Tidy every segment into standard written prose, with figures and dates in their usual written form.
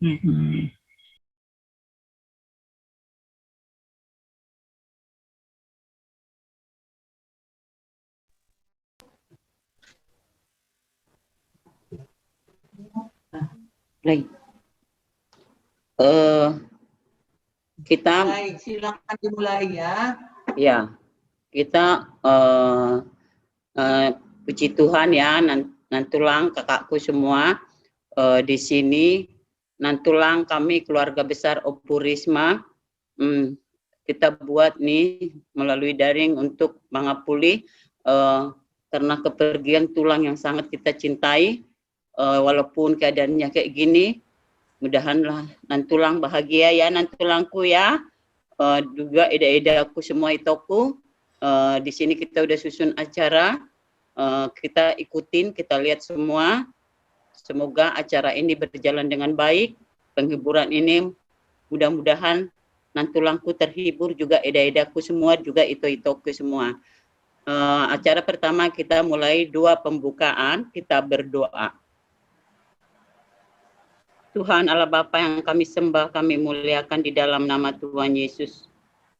Baik. Kita baik, silakan dimulai ya. Ya, kita puji Tuhan ya, nantulang kakakku semua di sini, nantulang kami keluarga besar Opu Risma, kita buat nih melalui daring untuk mengapuli karena kepergian tulang yang sangat kita cintai, walaupun keadaannya kayak gini, mudahanlah nantulang bahagia ya, nantulangku ya, juga eda-eda aku semua itoku. Di sini kita udah susun acara, kita ikutin, kita lihat semua. Semoga acara ini berjalan dengan baik, penghiburan ini mudah-mudahan nantulangku terhibur, juga eda-edaku semua, juga ito-itoku semua. Acara pertama kita mulai doa pembukaan, kita berdoa. Tuhan Allah Bapa yang kami sembah, kami muliakan di dalam nama Tuhan Yesus.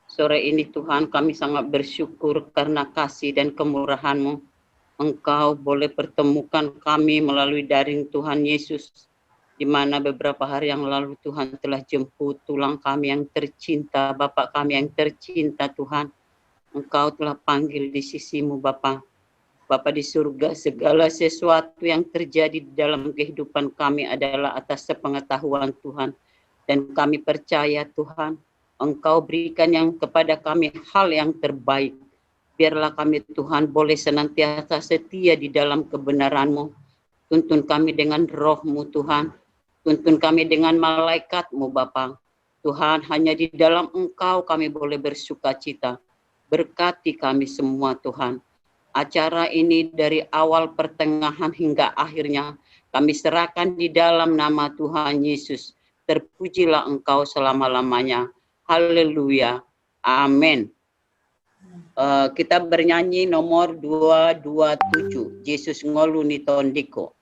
Sore ini Tuhan kami sangat bersyukur karena kasih dan kemurahan-Mu. Engkau boleh pertemukan kami melalui daring Tuhan Yesus, di mana beberapa hari yang lalu Tuhan telah jemput tulang kami yang tercinta, Bapak kami yang tercinta Tuhan. Engkau telah panggil di sisi-Mu Bapa. Bapa di surga, segala sesuatu yang terjadi di dalam kehidupan kami adalah atas sepengetahuan Tuhan. Dan kami percaya Tuhan, Engkau berikan yang kepada kami hal yang terbaik. Biarlah kami Tuhan boleh senantiasa setia di dalam kebenaran-Mu. Tuntun kami dengan roh-Mu Tuhan. Tuntun kami dengan malaikat-Mu Bapa. Tuhan, hanya di dalam Engkau kami boleh bersuka cita. Berkati kami semua Tuhan. Acara ini dari awal, pertengahan hingga akhirnya kami serahkan di dalam nama Tuhan Yesus. Terpujilah Engkau selama-lamanya. Haleluya. Amin. Kita bernyanyi nomor 227. Yesus ngolu ni tondiko.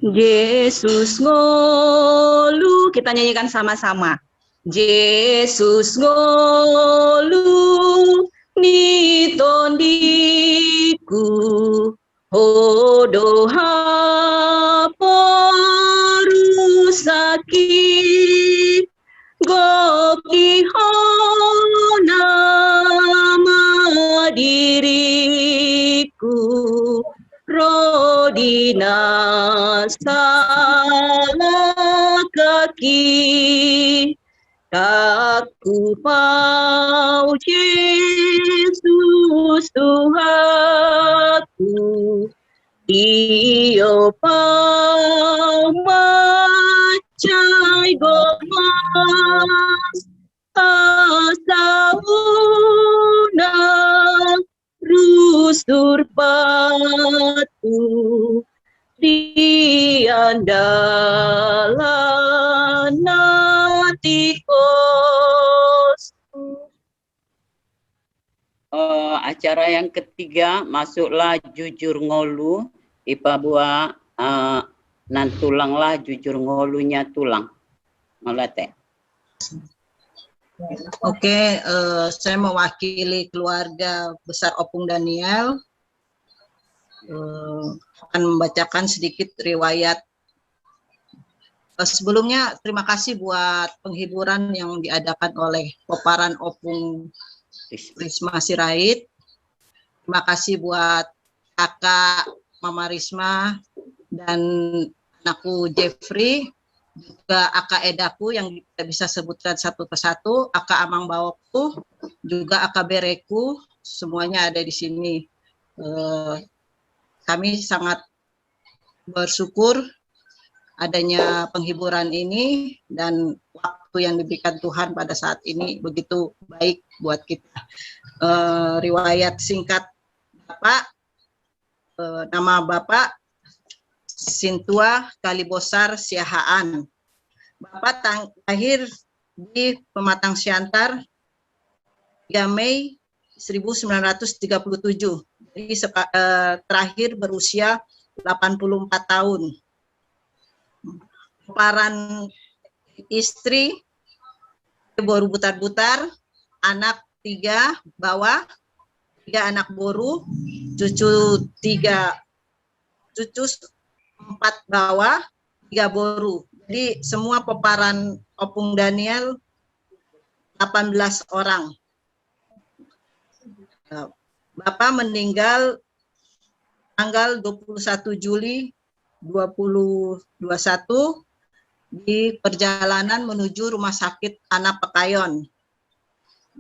Yesus ngolu, kita nyanyikan sama-sama. Yesus ngolu ni tondiku, hodo haporu sakit, goki hona diriku, rodina salah kaki. Aku mau Yesus Tuhanku, Dio pau macai gomas, asauna rusur patu, di andalan natikos. Acara yang ketiga, masuklah jujur ngolu, ipa buah nantulanglah jujur ngolunya tulang. Malate. Oke, saya mewakili keluarga besar Opung Daniel, akan membacakan sedikit riwayat. Sebelumnya terima kasih buat penghiburan yang diadakan oleh Koparan Opung Risma Sirait. Terima kasih buat kakak Mama Risma dan anakku Jeffrey, juga Aka Edaku yang tidak bisa sebutkan satu persatu, Aka Amang Bawokku, juga Aka Bereku, semuanya ada di sini. Kami sangat bersyukur adanya penghiburan ini dan waktu yang diberikan Tuhan pada saat ini begitu baik buat kita. Riwayat singkat Bapak, nama Bapak Sintua Kalibosar Siahaan. Bapak lahir di Pematang Siantar 3 Mei 1937. Jadi terakhir berusia 84 tahun. paparan istri, boru butar-butar, anak 3 bawah, 3 anak boru, cucu 4 bawah, 3 boru. Jadi semua peparan Opung Daniel 18 orang. Bapak meninggal tanggal 21 Juli 2021 di perjalanan menuju Rumah Sakit Anak Pekayon,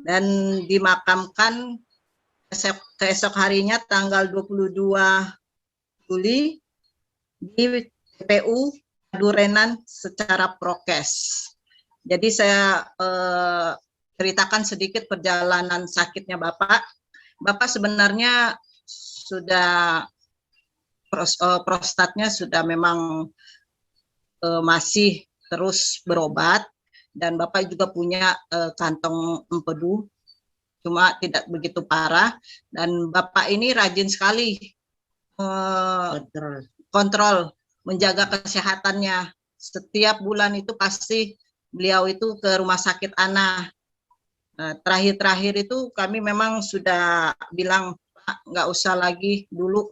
dan dimakamkan keesok harinya tanggal 22 Juli di TPU Durenan secara prokes. Jadi saya ceritakan sedikit perjalanan sakitnya Bapak. Bapak sebenarnya sudah prostatnya sudah memang masih terus berobat, dan Bapak juga punya kantong empedu, cuma tidak begitu parah, dan Bapak ini rajin sekali kontrol, menjaga kesehatannya. Setiap bulan itu pasti beliau itu ke Rumah Sakit Anak. Terakhir-terakhir itu kami memang sudah bilang, Pak, nggak usah lagi dulu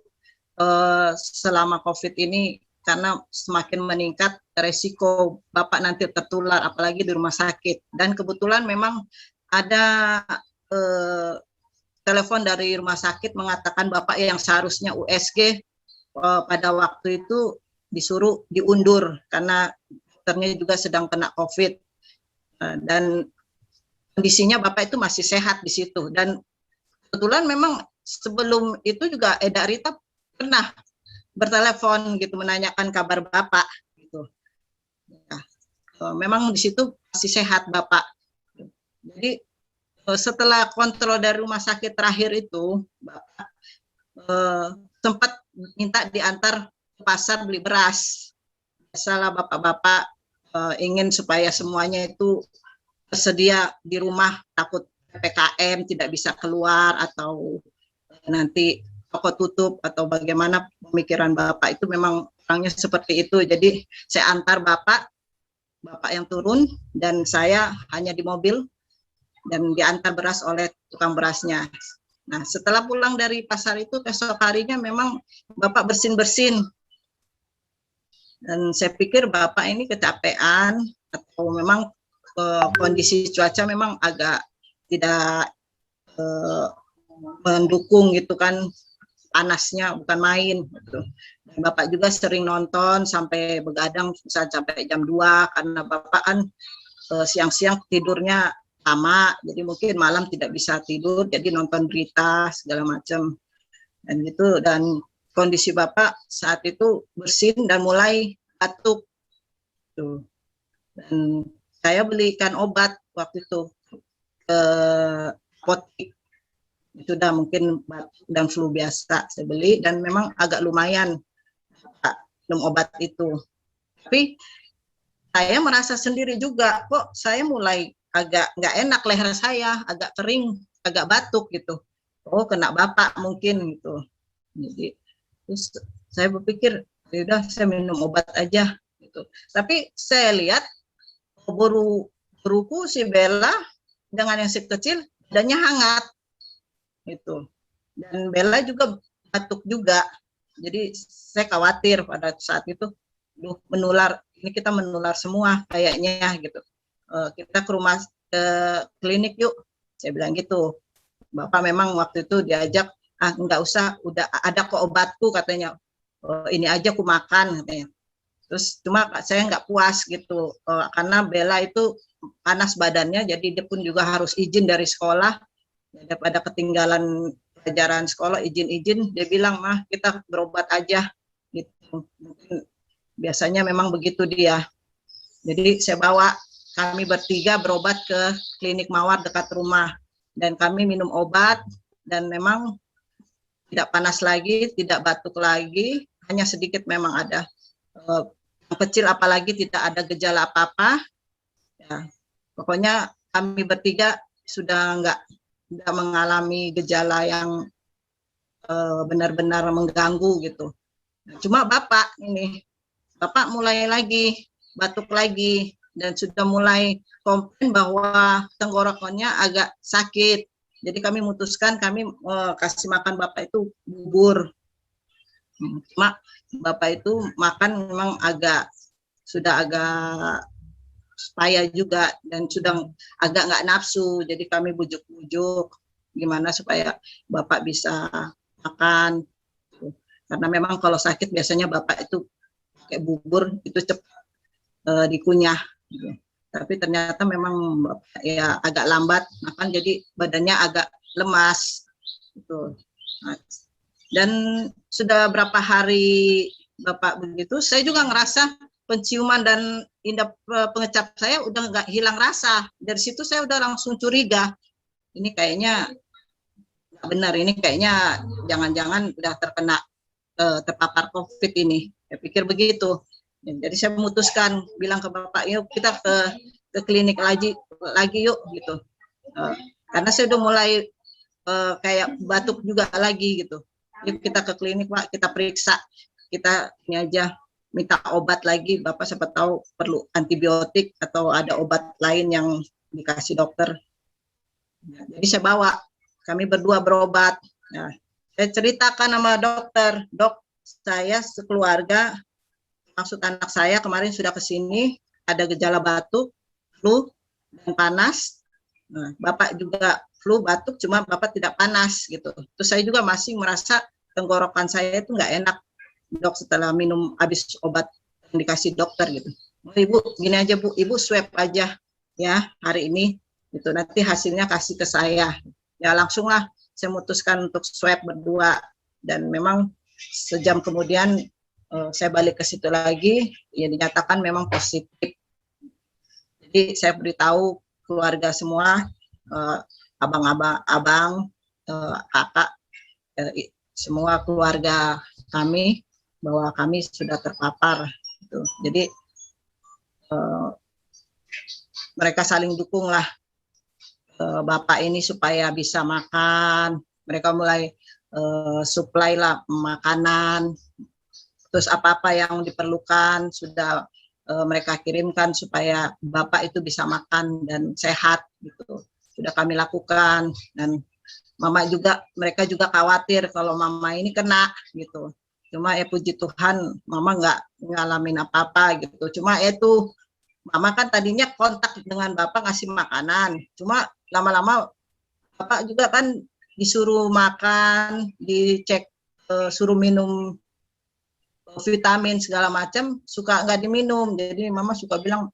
selama COVID ini, karena semakin meningkat resiko Bapak nanti tertular, apalagi di rumah sakit. Dan kebetulan memang ada telepon dari rumah sakit mengatakan Bapak yang seharusnya USG pada waktu itu disuruh diundur karena dokternya juga sedang kena COVID. Dan kondisinya Bapak itu masih sehat di situ. Dan kebetulan memang sebelum itu juga Eda Rita pernah bertelepon gitu menanyakan kabar Bapak gitu. Memang di situ masih sehat Bapak. Jadi setelah kontrol dari rumah sakit terakhir itu, Bapak sempat minta diantar ke pasar beli beras. Biasalah bapak-bapak ingin supaya semuanya itu tersedia di rumah, takut PPKM tidak bisa keluar atau nanti toko tutup atau bagaimana. Pemikiran Bapak itu memang orangnya seperti itu. Jadi saya antar Bapak yang turun, dan saya hanya di mobil dan diantar beras oleh tukang berasnya. Nah, setelah pulang dari pasar itu, esok harinya memang Bapak bersin-bersin. Dan saya pikir Bapak ini kecapean atau memang kondisi cuaca memang agak tidak mendukung gitu kan, panasnya bukan main gitu. Dan Bapak juga sering nonton sampai begadang sampai jam 2 karena Bapak kan siang-siang tidurnya lama, jadi mungkin malam tidak bisa tidur, jadi nonton berita segala macam dan gitu. Dan kondisi Bapak saat itu bersin dan mulai batuk tuh. Dan saya belikan obat waktu itu ke apotek. Itu udah mungkin batuk dan flu biasa saya beli, dan memang agak lumayan minum obat itu. Tapi saya merasa sendiri juga, kok saya mulai agak nggak enak, leher saya agak kering, agak batuk gitu. Oh, kena Bapak mungkin gitu. Jadi terus saya berpikir, ya udah saya minum obat aja gitu. Tapi saya lihat buruku si Bella dengan yang si kecil badannya hangat gitu, dan Bella juga batuk juga. Jadi saya khawatir pada saat itu, menular, ini kita menular semua kayaknya gitu. Kita ke klinik yuk, saya bilang gitu. Bapak memang waktu itu diajak, nggak usah, udah ada kok obatku katanya, ini aja aku makan katanya. Terus cuma saya nggak puas gitu, karena Bella itu panas badannya, jadi dia pun juga harus izin dari sekolah. Daripada ketinggalan pelajaran sekolah, izin-izin, dia bilang, mah kita berobat aja gitu. Mungkin biasanya memang begitu dia. Jadi saya bawa, kami bertiga berobat ke klinik Mawar dekat rumah, dan kami minum obat, dan memang tidak panas lagi, tidak batuk lagi, hanya sedikit memang ada yang kecil, apalagi tidak ada gejala apa-apa. Ya, pokoknya kami bertiga sudah nggak mengalami gejala yang benar-benar mengganggu gitu. Nah, cuma Bapak mulai lagi batuk lagi dan sudah mulai komplain bahwa tenggorokannya agak sakit. Jadi kami memutuskan kami kasih makan Bapak itu bubur. Cuma Bapak itu makan memang sudah agak payah juga dan sudah agak nggak nafsu. Jadi kami bujuk-bujuk gimana supaya Bapak bisa makan. Karena memang kalau sakit biasanya Bapak itu kayak bubur itu cepat dikunyah. Gitu. Tapi ternyata memang Bapak ya agak lambat makan, jadi badannya agak lemas. Gitu. Nah, dan sudah berapa hari Bapak begitu, saya juga ngerasa penciuman dan indera pengecap saya udah nggak hilang rasa. Dari situ saya udah langsung curiga, ini kayaknya nggak benar, ini kayaknya jangan-jangan udah terpapar COVID ini. Saya pikir begitu. Jadi saya memutuskan bilang ke Bapak, yuk kita ke klinik lagi yuk gitu. Karena saya udah mulai kayak batuk juga lagi gitu. Yuk kita ke klinik Pak, kita periksa, kita ini aja minta obat lagi, Bapak siapa tahu perlu antibiotik atau ada obat lain yang dikasih dokter. Jadi saya bawa, kami berdua berobat. Nah, saya ceritakan sama dokter, dok saya sekeluarga, maksud anak saya kemarin sudah ke sini, ada gejala batuk, flu, dan panas. Nah, Bapak juga flu, batuk, cuma Bapak tidak panas gitu. Terus saya juga masih merasa tenggorokan saya itu nggak enak, dok, setelah minum habis obat yang dikasih dokter gitu. Oh, Ibu, gini aja Bu, Ibu swab aja ya hari ini, gitu. Nanti hasilnya kasih ke saya. Ya langsunglah saya memutuskan untuk swab berdua, dan memang sejam kemudian saya balik ke situ lagi, ya dinyatakan memang positif. Jadi saya beritahu keluarga semua, abang, kakak, semua keluarga kami bahwa kami sudah terpapar. Gitu. Jadi mereka saling dukung lah Bapak ini supaya bisa makan. Mereka mulai supply lah makanan. Terus apa-apa yang diperlukan sudah mereka kirimkan supaya Bapak itu bisa makan dan sehat gitu. Sudah kami lakukan, dan Mama juga, mereka juga khawatir kalau Mama ini kena gitu. Cuma ya puji Tuhan Mama nggak ngalamin apa-apa gitu. Cuma itu Mama kan tadinya kontak dengan Bapak ngasih makanan. Cuma lama-lama Bapak juga kan disuruh makan, dicek, suruh minum vitamin segala macam, suka nggak diminum. Jadi Mama suka bilang,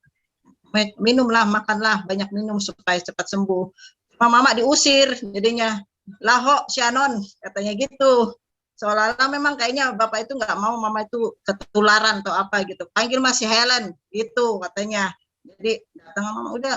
minumlah, makanlah, banyak minum supaya cepat sembuh. Mama diusir jadinya, laho Shannon katanya gitu. Seolah-olah memang kayaknya Bapak itu nggak mau Mama itu ketularan atau apa gitu. Panggil masih Helen gitu katanya. Jadi datang Mama, udah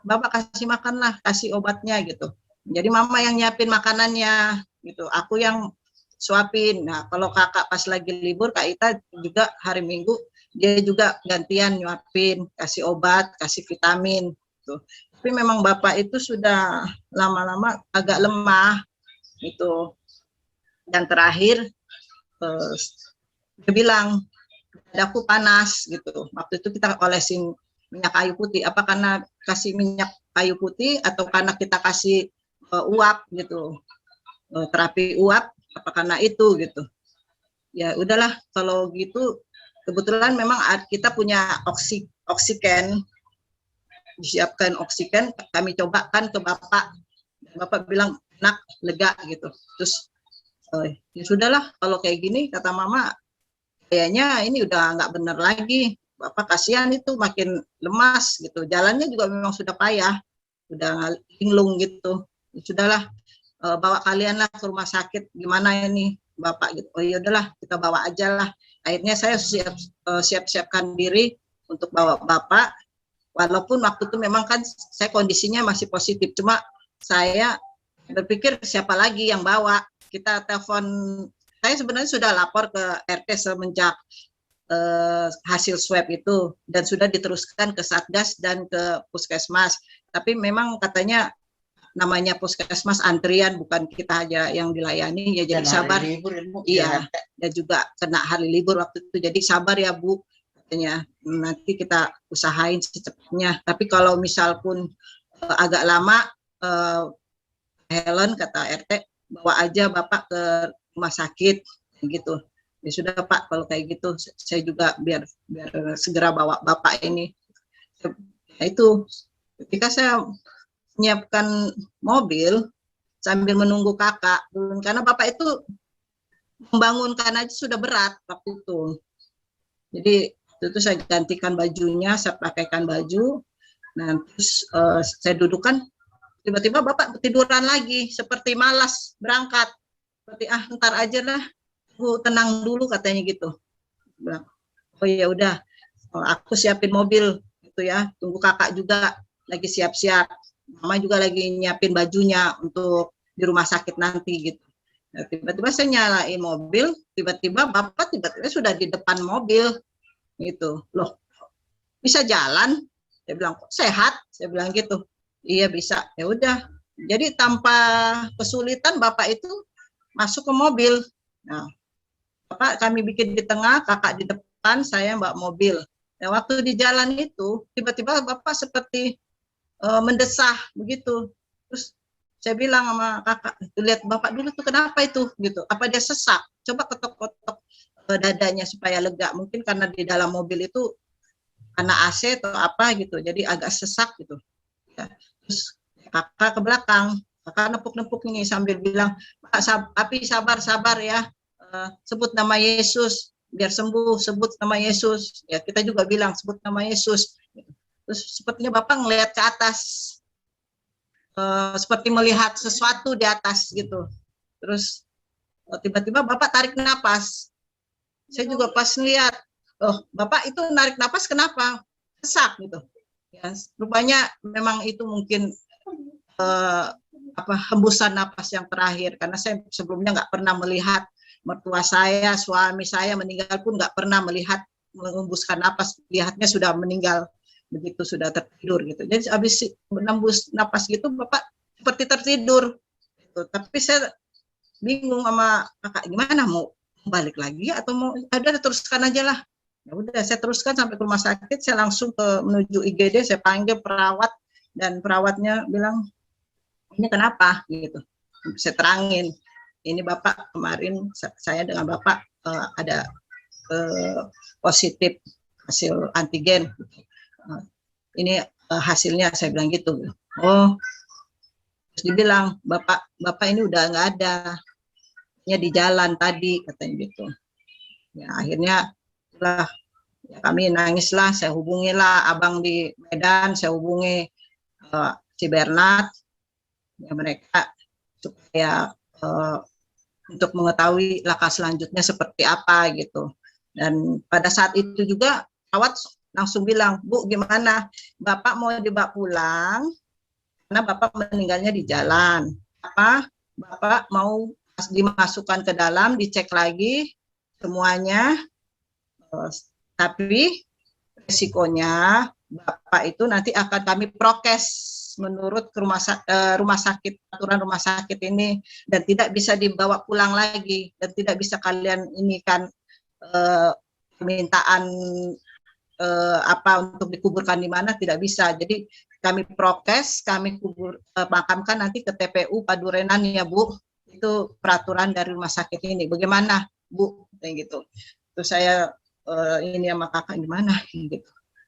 Bapak kasih makanlah, kasih obatnya gitu. Jadi Mama yang nyiapin makanannya gitu. Aku yang suapin. Nah, kalau kakak pas lagi libur, Kak Ita juga hari Minggu dia juga gantian nyuapin, kasih obat, kasih vitamin. Tuh. Tapi memang Bapak itu sudah lama-lama agak lemah itu. Dan terakhir dia bilang, dadaku panas gitu. Waktu itu kita olesin minyak kayu putih. Apa karena kasih minyak kayu putih atau karena kita kasih uap gitu, terapi uap? Apa karena itu gitu. Ya udahlah kalau gitu, kebetulan memang kita punya oksigen, disiapkan oksigen, kami cobakan ke Bapak. Bapak bilang enak, lega gitu. Terus ya sudahlah kalau kayak gini, kata Mama, kayaknya ini udah nggak benar lagi. Bapak kasihan itu makin lemas gitu. Jalannya juga memang sudah payah, udah linglung gitu. Ya sudahlah, bawa kalian lah ke rumah sakit, gimana ini Bapak gitu. Oh ya udahlah kita bawa aja lah. Akhirnya saya siap-siapkan diri untuk bawa Bapak, walaupun waktu itu memang kan saya kondisinya masih positif, cuma saya berpikir siapa lagi yang bawa. Kita telepon, saya sebenarnya sudah lapor ke RT semenjak hasil swab itu, dan sudah diteruskan ke Satgas dan ke Puskesmas. Tapi memang katanya namanya Puskesmas antrian, bukan kita aja yang dilayani, ya jadi sabar. Iya, dan juga kena hari libur waktu itu, jadi sabar ya Bu katanya nanti kita usahain secepatnya. Tapi kalau misal pun agak lama, Helen kata RT bawa aja Bapak ke rumah sakit gitu. Ya sudah Pak, kalau kayak gitu saya juga biar segera bawa Bapak ini. Nah, itu ketika saya menyiapkan mobil sambil menunggu kakak turun, karena Bapak itu membangunkan aja sudah berat waktu itu. Jadi itu saya gantikan bajunya, saya pakaikan baju. Nah, terus saya dudukkan, tiba-tiba Bapak tiduran lagi, seperti malas berangkat. Seperti ntar aja lah, aku tenang dulu katanya gitu. Bilang, oh ya udah, aku siapin mobil gitu ya. Tunggu kakak juga lagi siap-siap. Mama juga lagi nyiapin bajunya untuk di rumah sakit nanti gitu. Nah, tiba-tiba saya nyalain mobil, tiba-tiba Bapak tiba-tiba sudah di depan mobil gitu. Loh, bisa jalan? Saya bilang, kok sehat? Saya bilang gitu. Iya bisa. Ya udah. Jadi tanpa kesulitan Bapak itu masuk ke mobil. Nah, Bapak kami bikin di tengah, kakak di depan, saya mbak mobil. Nah, waktu di jalan itu tiba-tiba Bapak seperti mendesah begitu. Terus saya bilang sama kakak, lihat Bapak dulu tuh kenapa itu gitu. Apa dia sesak? Coba ketok-ketok dadanya supaya lega. Mungkin karena di dalam mobil itu karena AC atau apa gitu. Jadi agak sesak gitu. Ya. Terus kakak ke belakang, kakak nepuk-nepuk ini sambil bilang, Pak, tapi sabar ya, sebut nama Yesus biar sembuh, sebut nama Yesus. Ya kita juga bilang sebut nama Yesus. Terus sepertinya Bapak ngelihat ke atas, seperti melihat sesuatu di atas gitu. Terus tiba-tiba Bapak tarik napas. Saya juga pas ngelihat, oh Bapak itu narik napas kenapa? Sesak gitu. Ya, rupanya memang itu mungkin hembusan napas yang terakhir, karena saya sebelumnya nggak pernah melihat mertua saya, suami saya meninggal pun nggak pernah melihat menghembuskan napas, lihatnya sudah meninggal begitu, sudah tertidur gitu. Jadi habis menembus napas gitu Bapak seperti tertidur gitu. Tapi saya bingung sama kakak, gimana mau balik lagi atau mau ada teruskan aja lah. Ya udah saya teruskan sampai ke rumah sakit, saya langsung menuju IGD, saya panggil perawat dan perawatnya bilang ini kenapa gitu. Saya terangin, ini Bapak kemarin saya dengan Bapak ada positif hasil antigen. Ini hasilnya, saya bilang gitu. Oh, terus dibilang Bapak ini udah nggak ada, ya di jalan tadi katanya gitu. Ya akhirnya lah ya, kami nangislah, saya hubungilah abang di Medan, saya hubungi si Bernard, ya mereka supaya untuk mengetahui langkah selanjutnya seperti apa gitu. Dan pada saat itu juga perawat langsung bilang, Bu gimana, Bapak mau dibawa pulang karena Bapak meninggalnya di jalan, apa Bapak mau dimasukkan ke dalam, dicek lagi semuanya, tapi resikonya Bapak itu nanti akan kami prokes menurut rumah sakit, aturan rumah sakit ini, dan tidak bisa dibawa pulang lagi, dan tidak bisa kalian ini kan permintaan untuk dikuburkan di mana, tidak bisa. Jadi kami prokes, kami makamkan nanti ke TPU Padurenan ya Bu, itu peraturan dari rumah sakit ini. Bagaimana Bu? Kayak gitu. Terus saya ini sama kakak gimana gitu.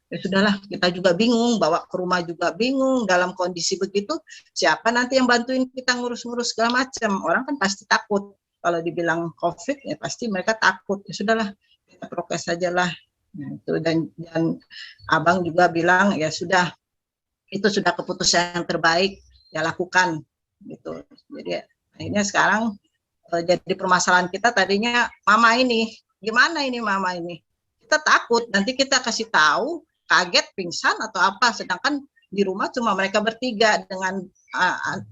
Ya sudahlah, kita juga bingung, bawa ke rumah juga bingung, dalam kondisi begitu siapa nanti yang bantuin kita ngurus-ngurus segala macam. Orang kan pasti takut kalau dibilang COVID, ya pasti mereka takut. Ya sudahlah, kita prokes saja lah. Nah, itu dan abang juga bilang ya sudah, itu sudah keputusan yang terbaik, ya lakukan gitu. Jadi akhirnya sekarang jadi permasalahan kita tadinya mama ini, gimana ini mama ini, kita takut nanti kita kasih tahu kaget pingsan atau apa, sedangkan di rumah cuma mereka bertiga dengan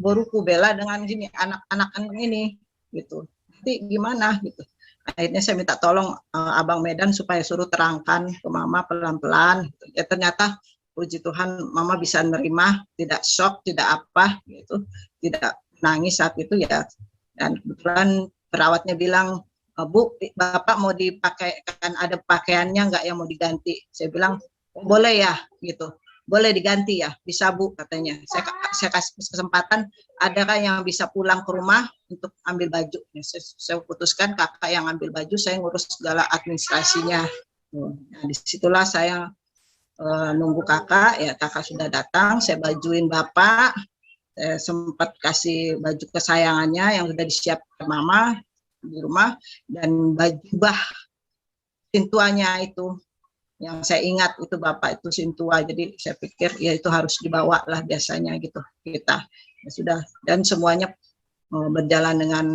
boruku Bella dengan gini anak-anak ini gitu. Nanti gimana gitu. Akhirnya saya minta tolong abang Medan supaya suruh terangkan ke mama pelan-pelan. Ya ternyata puji Tuhan mama bisa nerima, tidak shock, tidak apa gitu, tidak nangis saat itu ya. Dan kebetulan perawatnya bilang Bu, Bapak mau dipakaikan, ada pakaiannya nggak yang mau diganti? Saya bilang, boleh ya, gitu. Boleh diganti ya, bisa Bu, katanya. Saya kasih kesempatan, adakah yang bisa pulang ke rumah untuk ambil baju? Saya putuskan kakak yang ambil baju, saya ngurus segala administrasinya. Nah, disitulah saya nunggu kakak, ya kakak sudah datang, saya bajuin Bapak, saya sempat kasih baju kesayangannya yang sudah disiapkan Mama di rumah, dan baju bah sintuanya itu yang saya ingat itu Bapak itu sintua, jadi saya pikir ya itu harus dibawa lah biasanya gitu kita. Ya sudah, dan semuanya berjalan dengan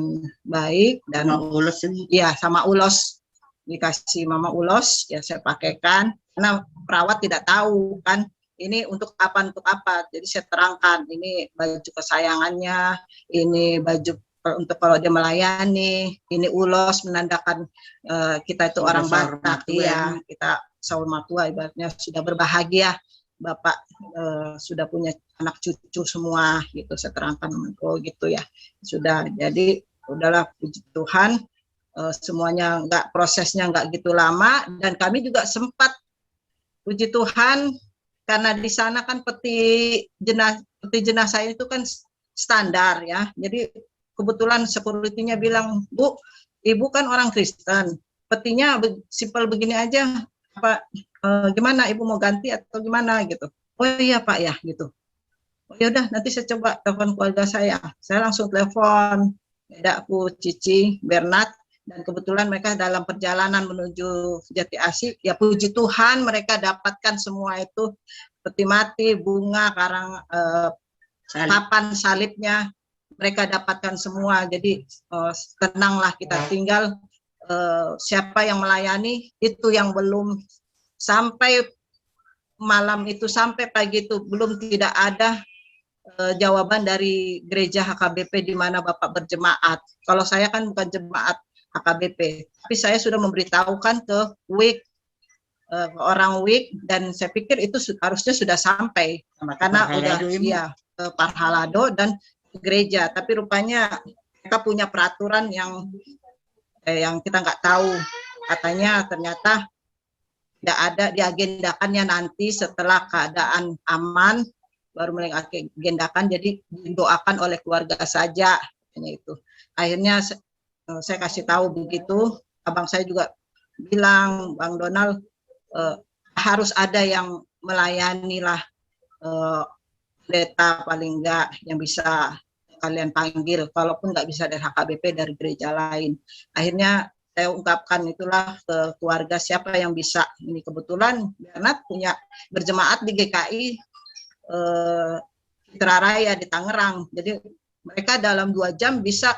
baik, dan ulos ini. Ya, sama ulos dikasih Mama ulos, ya saya pakaikan karena perawat tidak tahu kan ini untuk apa, jadi saya terangkan ini baju kesayangannya, ini baju untuk kalau dia melayani, ini ulos menandakan kita itu orang Batak, iya, kita saulma tua ibaratnya sudah berbahagia, Bapak sudah punya anak cucu semua gitu, saya terangkan gitu ya. Sudah, jadi udahlah, puji Tuhan, semuanya prosesnya nggak gitu lama, dan kami juga sempat puji Tuhan karena di sana kan peti jenazah itu kan standar ya, jadi kebetulan security-nya bilang, Bu, Ibu kan orang Kristen, petinya simpel begini aja, apa gimana Ibu mau ganti atau gimana gitu? Oh iya Pak ya gitu. Oh ya udah, nanti saya coba telepon keluarga saya langsung telepon aku Cici, Bernard, dan kebetulan mereka dalam perjalanan menuju Jati Asih, ya puji Tuhan mereka dapatkan semua itu, peti mati, bunga, karang papan salibnya mereka dapatkan semua. Jadi tenanglah kita, tinggal siapa yang melayani itu yang belum sampai malam itu, sampai pagi itu belum tidak ada jawaban dari gereja HKBP di mana Bapak berjemaat. Kalau saya kan bukan jemaat HKBP, tapi saya sudah memberitahukan ke WIK, orang WIK, dan saya pikir itu harusnya sudah sampai karena udah ya ke Parhalado dan gereja, tapi rupanya mereka punya peraturan yang kita nggak tahu, katanya ternyata tidak ada, diagendakannya nanti setelah keadaan aman baru mereka agendakan, jadi didoakan oleh keluarga saja, itu. Akhirnya saya kasih tahu begitu, abang saya juga bilang, Bang Donald, harus ada yang melayani lah, pendeta paling enggak yang bisa kalian panggil, walaupun nggak bisa dari HKBP, dari gereja lain. Akhirnya saya ungkapkan itulah ke keluarga siapa yang bisa. Ini kebetulan Bernard punya berjemaat di GKI Citra Raya di Tangerang, jadi mereka dalam 2 jam bisa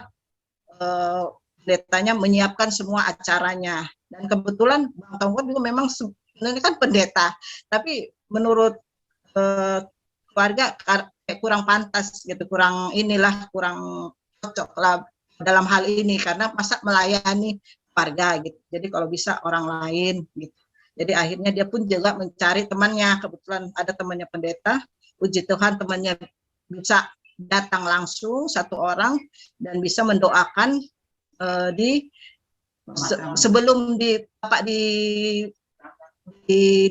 pendetanya menyiapkan semua acaranya. Dan kebetulan Bang Tongkot juga memang sebenarnya kan pendeta, tapi menurut keluarga kurang pantas gitu, kurang cocok lah dalam hal ini, karena masa melayani warga gitu. Jadi kalau bisa orang lain gitu. Jadi akhirnya dia pun juga mencari temannya, kebetulan ada temannya pendeta, puji Tuhan temannya bisa datang langsung 1 orang dan bisa mendoakan sebelum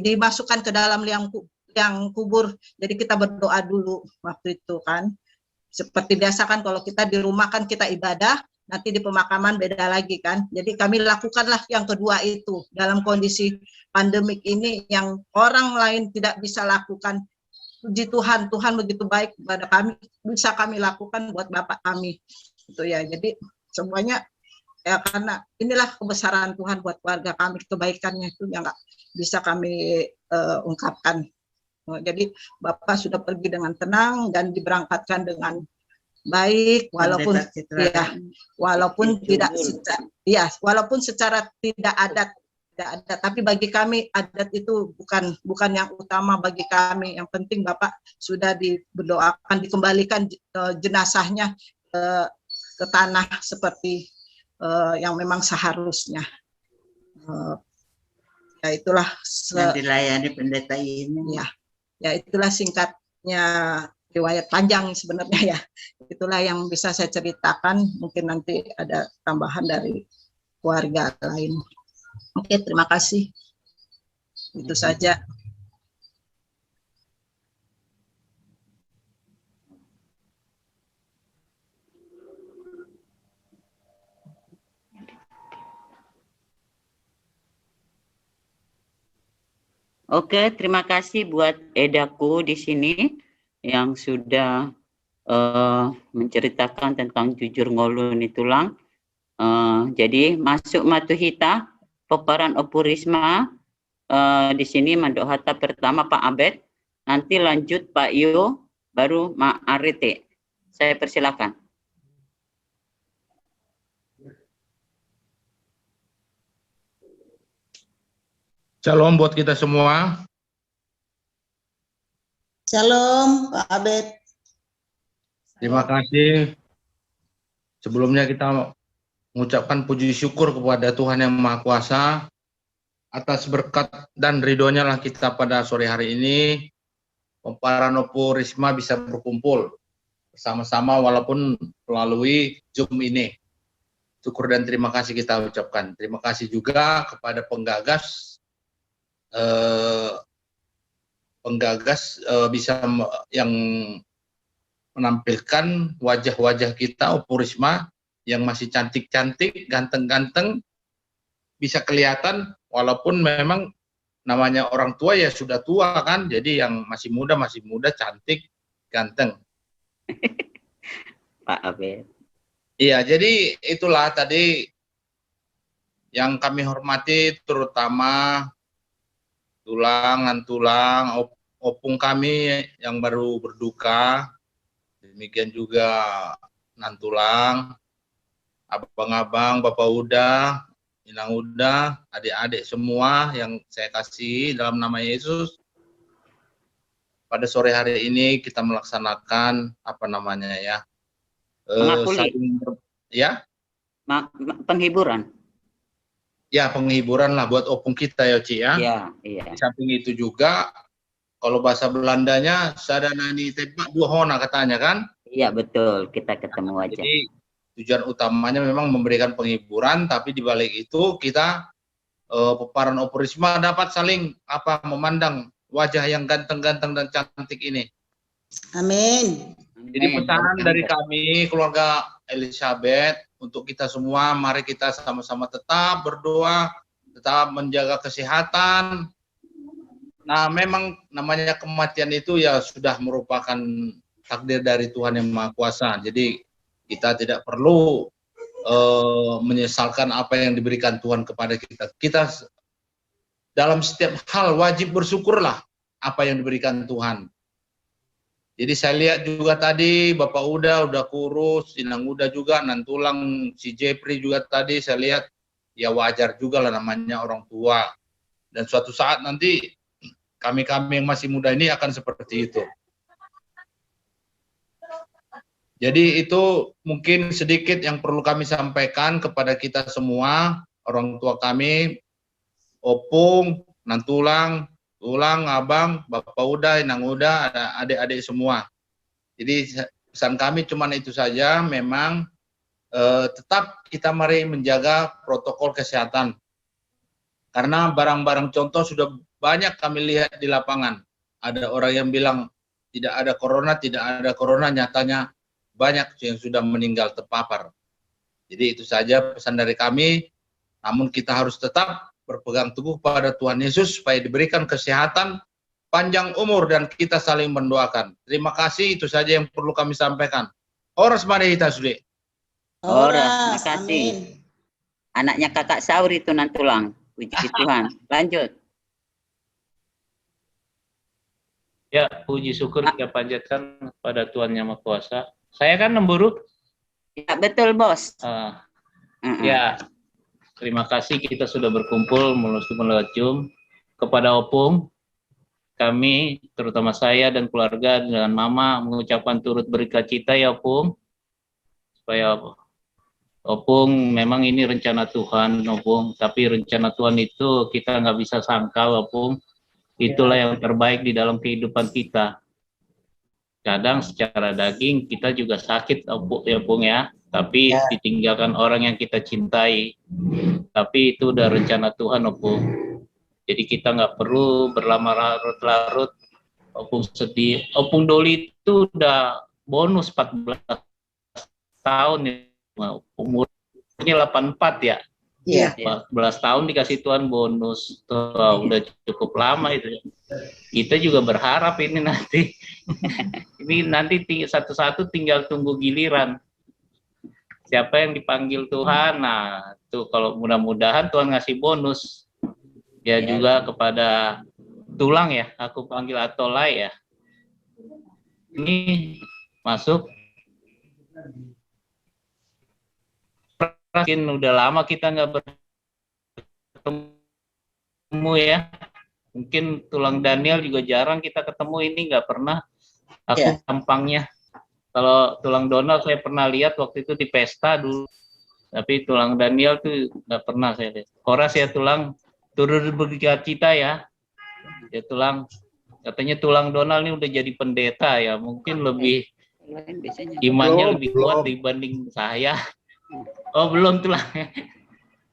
dimasukkan ke dalam liang kubur. Jadi kita berdoa dulu waktu itu kan. Seperti biasa kan kalau kita di rumah kan kita ibadah, nanti di pemakaman beda lagi kan. Jadi kami lakukanlah yang kedua itu dalam kondisi pandemik ini yang orang lain tidak bisa lakukan. Puji Tuhan, Tuhan begitu baik kepada kami, bisa kami lakukan buat Bapak kami. Itu ya. Jadi semuanya ya karena inilah kebesaran Tuhan buat keluarga kami, kebaikannya itu yang nggak bisa kami ungkapkan. Jadi Bapak sudah pergi dengan tenang dan diberangkatkan dengan baik, walaupun secara tidak adat, tapi bagi kami adat itu bukan yang utama bagi kami. Yang penting Bapak sudah diberdoakan, dikembalikan jenazahnya ke tanah seperti yang memang seharusnya. Ya itulah yang dilayani pendeta ini. Ya itulah singkatnya, riwayat panjang sebenarnya ya. Itulah yang bisa saya ceritakan. Mungkin nanti ada tambahan dari keluarga lain. Oke, terima kasih. Itu saja. Oke, terima kasih buat Edaku di sini yang sudah menceritakan tentang jujur ngoluni tulang. Jadi masuk Matuhita, peparan Opurisma, di sini Mandok Hatta pertama Pak Abed, nanti lanjut Pak Yo, baru Mak Arete. Saya persilakan. Shalom buat kita semua. Shalom, Pak Abed. Terima kasih. Sebelumnya kita mengucapkan puji syukur kepada Tuhan Yang Maha Kuasa atas berkat dan ridhonya lah kita pada sore hari ini Peparan Opurisma bisa berkumpul bersama-sama walaupun melalui Zoom ini. Syukur dan terima kasih kita ucapkan. Terima kasih juga kepada penggagas bisa yang menampilkan wajah-wajah kita Opurisma yang masih cantik-cantik, ganteng-ganteng, bisa kelihatan walaupun memang namanya orang tua ya sudah tua kan, jadi yang masih muda, cantik, ganteng. Pak Abed. Iya, jadi itulah tadi yang kami hormati, terutama tulang, opung kami yang baru berduka, demikian juga Nantulang, abang-abang, Bapak Uda, Inang Uda, adik-adik semua yang saya kasih dalam nama Yesus. Pada sore hari ini kita melaksanakan apa namanya ya? Penghiburan. Ya, penghiburan lah buat opung kita ya, Ci ya. Iya, iya. Di samping itu juga kalau bahasa Belandanya sadanani tebak dua hona katanya kan? Iya, betul. Kita ketemu aja. Jadi tujuan utamanya memang memberikan penghiburan, tapi di balik itu kita peparan Opurisma dapat saling memandang wajah yang ganteng-ganteng dan cantik ini. Amin. Jadi pesanan dari kami keluarga Elizabeth untuk kita semua, mari kita sama-sama tetap berdoa, tetap menjaga kesehatan. Nah, memang namanya kematian itu ya sudah merupakan takdir dari Tuhan Yang Maha Kuasa. Jadi kita tidak perlu menyesalkan apa yang diberikan Tuhan kepada kita. Kita dalam setiap hal wajib bersyukurlah apa yang diberikan Tuhan. Jadi saya lihat juga tadi Bapak Uda udah kurus, Inang Uda juga, Nantulang, si Jepri juga tadi saya lihat ya wajar juga lah namanya orang tua. Dan suatu saat nanti kami-kami yang masih muda ini akan seperti itu. Jadi itu mungkin sedikit yang perlu kami sampaikan kepada kita semua, orang tua kami, opung, Nantulang, Tulang, abang, Bapak Uda, Inang Uda, ada adik-adik semua. Jadi pesan kami cuma itu saja, memang tetap kita mari menjaga protokol kesehatan. Karena barang-barang contoh sudah banyak kami lihat di lapangan. Ada orang yang bilang tidak ada corona, nyatanya banyak yang sudah meninggal terpapar. Jadi itu saja pesan dari kami, namun kita harus tetap berpegang teguh pada Tuhan Yesus supaya diberikan kesehatan, panjang umur, dan kita saling mendoakan. Terima kasih, itu saja yang perlu kami sampaikan. Oras Marihita Sudi. Oras, terima kasih. Anaknya kakak Saur itu Nantulang. Puji Tuhan. Lanjut. Ya, puji syukur kita panjatkan pada Tuhan Yang Maha Kuasa. Saya kan Nemburu. Ya, betul, Bos. Ya, terima kasih kita sudah berkumpul melalui Zoom. Kepada opung, kami, terutama saya dan keluarga dan mama, mengucapkan turut berkacita ya opung. Supaya opung, memang ini rencana Tuhan opung, tapi rencana Tuhan itu kita nggak bisa sangkal opung. Itulah yang terbaik di dalam kehidupan kita. Kadang secara daging kita juga sakit opung ya. tapi ditinggalkan orang yang kita cintai. Tapi itu udah rencana Tuhan, Opung. Jadi kita nggak perlu berlarut-larut. Opung sedih. Opung Doli itu udah bonus 14 tahun ya. Umurnya 84 ya. Iya. 14 tahun dikasih Tuhan bonus. Tuh, udah cukup lama itu. Kita juga berharap ini nanti. Ini nanti satu-satu tinggal tunggu giliran. Siapa yang dipanggil Tuhan, nah tuh kalau mudah-mudahan Tuhan ngasih bonus. Ya juga kepada Tulang ya, aku panggil Atolai ya. Ini masuk. Mungkin udah lama kita nggak bertemu ya. Mungkin Tulang Daniel juga jarang kita ketemu, ini nggak pernah. Aku tampangnya. Kalau Tulang Donald saya pernah lihat waktu itu di pesta dulu. Tapi Tulang Daniel tuh nggak pernah saya lihat. Koras ya Tulang, turut berduka-cita ya. Ya Tulang, katanya Tulang Donald ini udah jadi pendeta ya. Mungkin lebih imannya lebih kuat dibanding saya. Oh belum Tulang.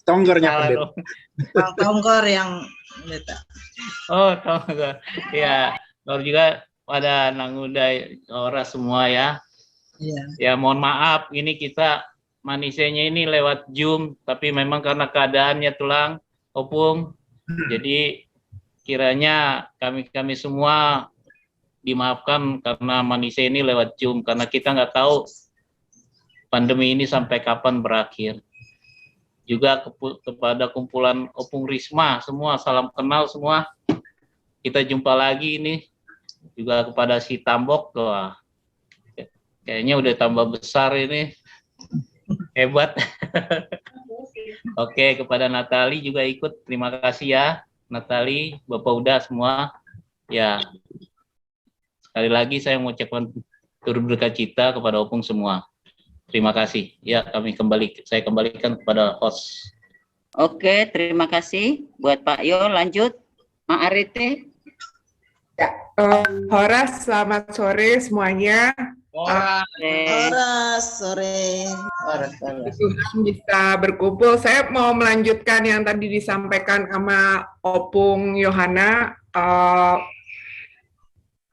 Tonggornya pendeta. Tonggor yang pendeta. Oh Tonggor. Ya, Tonggor juga pada Nanguda orang semua ya. Iya. Ya mohon maaf, ini kita manisnya ini lewat Zoom, tapi memang karena keadaannya Tulang, Opung, jadi kiranya kami semua dimaafkan karena manisnya ini lewat Zoom, karena kita nggak tahu pandemi ini sampai kapan berakhir. Juga kepada kumpulan Opung Risma semua, salam kenal semua. Kita jumpa lagi ini. Juga kepada si Tambok, wah, kayaknya udah tambah besar ini, hebat. Oke, kepada Natali juga ikut, terima kasih ya Natali, Bapak udah semua. Ya, sekali lagi saya mengucapkan turut berduka cita kepada Opung semua. Terima kasih. Ya, saya kembalikan kepada host. Oke, terima kasih buat Pak Yo. Lanjut, Mak Arite. Ya, Horas, selamat sore semuanya. Horas, sore. Tuhan bisa berkumpul. Saya mau melanjutkan yang tadi disampaikan sama Opung Yohana.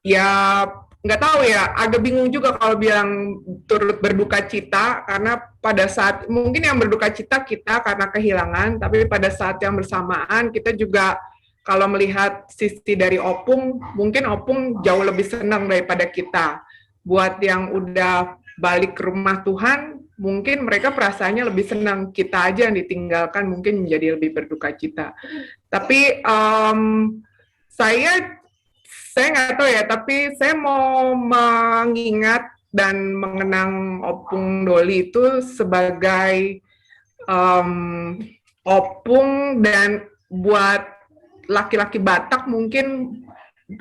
Ya, nggak tahu ya, agak bingung juga kalau bilang turut berduka cita, karena pada saat, mungkin yang berduka cita kita karena kehilangan, tapi pada saat yang bersamaan kita juga kalau melihat sisi dari Opung, mungkin Opung jauh lebih senang daripada kita. Buat yang udah balik ke rumah Tuhan, mungkin mereka perasaannya lebih senang. Kita aja yang ditinggalkan mungkin menjadi lebih berduka cita. Tapi saya nggak tahu ya, tapi saya mau mengingat dan mengenang Opung Doli itu sebagai Opung, dan buat laki-laki Batak mungkin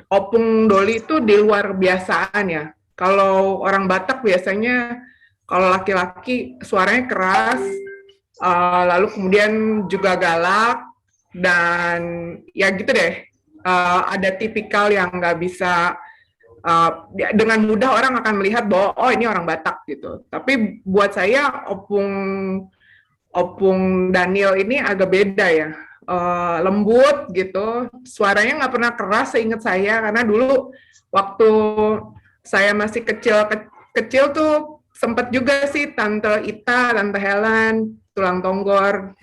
Opung Doli itu di luar kebiasaan ya. Kalau orang Batak biasanya kalau laki-laki suaranya keras, lalu kemudian juga galak, dan ya gitu deh. Ada tipikal yang nggak bisa, dengan mudah orang akan melihat bahwa oh ini orang Batak gitu. Tapi buat saya Opung Daniel ini agak beda ya. Lembut gitu, suaranya nggak pernah keras seingat saya, karena dulu waktu saya masih kecil tuh sempat juga sih Tante Ita, Tante Helen, Tulang Tonggor,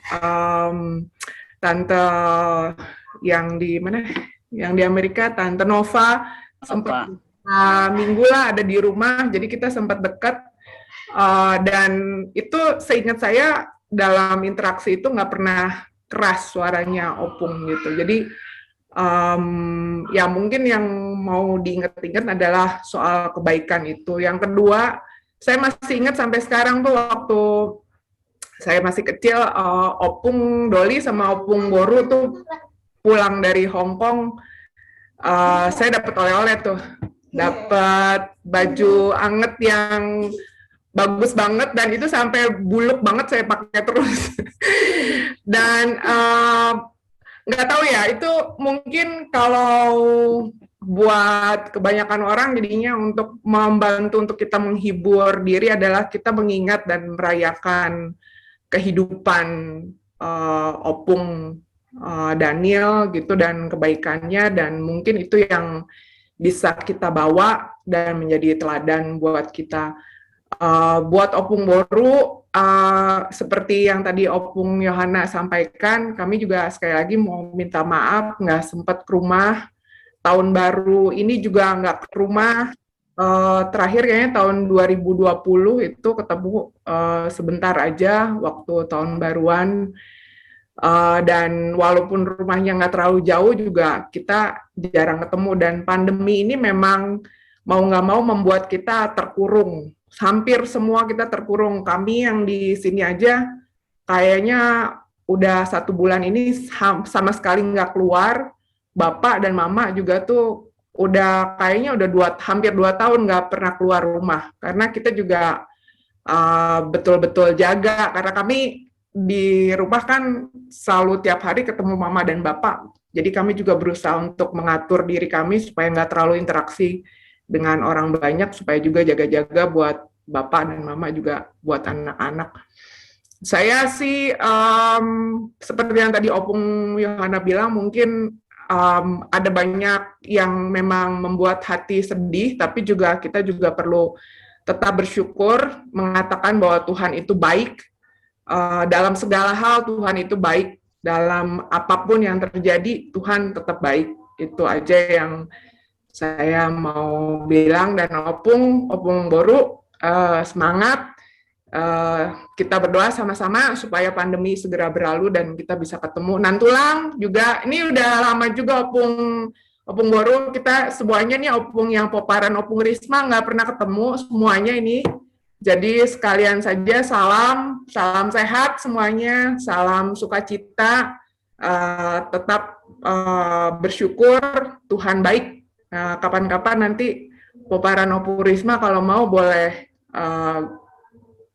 Tante yang di mana, yang di Amerika, Tante Nova, sempat minggu lah ada di rumah, jadi kita sempat dekat, dan itu seingat saya dalam interaksi itu nggak pernah keras suaranya Opung gitu. Jadi ya mungkin yang mau diingat-ingat adalah soal kebaikan itu. Yang kedua, saya masih ingat sampai sekarang tuh waktu saya masih kecil, Opung Doli sama Opung Boru tuh pulang dari Hong Kong, saya dapat oleh-oleh tuh, dapat baju anget yang bagus banget, dan itu sampai buluk banget saya pakai terus. Dan nggak tahu ya, itu mungkin kalau buat kebanyakan orang jadinya untuk membantu untuk kita menghibur diri adalah kita mengingat dan merayakan kehidupan Opung Daniel gitu dan kebaikannya, dan mungkin itu yang bisa kita bawa dan menjadi teladan buat kita. Buat Opung Boru, seperti yang tadi Opung Yohana sampaikan, kami juga sekali lagi mau minta maaf nggak sempat ke rumah. Tahun baru ini juga nggak ke rumah. Terakhir kayaknya tahun 2020 itu ketemu sebentar aja waktu tahun baruan. Dan walaupun rumahnya nggak terlalu jauh juga kita jarang ketemu, dan pandemi ini memang mau nggak mau membuat kita terkurung. Hampir semua kita terkurung. Kami yang di sini aja kayaknya udah 1 bulan ini sama sekali nggak keluar. Bapak dan mama juga tuh udah kayaknya udah hampir 2 tahun nggak pernah keluar rumah, karena kita juga betul-betul jaga, karena kami di rumah kan selalu tiap hari ketemu mama dan bapak, jadi kami juga berusaha untuk mengatur diri kami supaya nggak terlalu interaksi dengan orang banyak, supaya juga jaga-jaga buat bapak dan mama juga buat anak-anak. Saya sih seperti yang tadi Opung Yohana bilang, mungkin ada banyak yang memang membuat hati sedih, tapi juga kita juga perlu tetap bersyukur, mengatakan bahwa Tuhan itu baik, dalam segala hal Tuhan itu baik, dalam apapun yang terjadi Tuhan tetap baik. Itu aja yang saya mau bilang. Dan Opung Boru, semangat. Kita berdoa sama-sama supaya pandemi segera berlalu dan kita bisa ketemu. Nantulang juga, ini udah lama juga Opung Boru, kita semuanya nih Opung yang Poparan, Opung Risma nggak pernah ketemu semuanya ini. Jadi sekalian saja salam sehat semuanya, salam sukacita, tetap bersyukur, Tuhan baik. Kapan-kapan nanti Poparan Opung Risma kalau mau boleh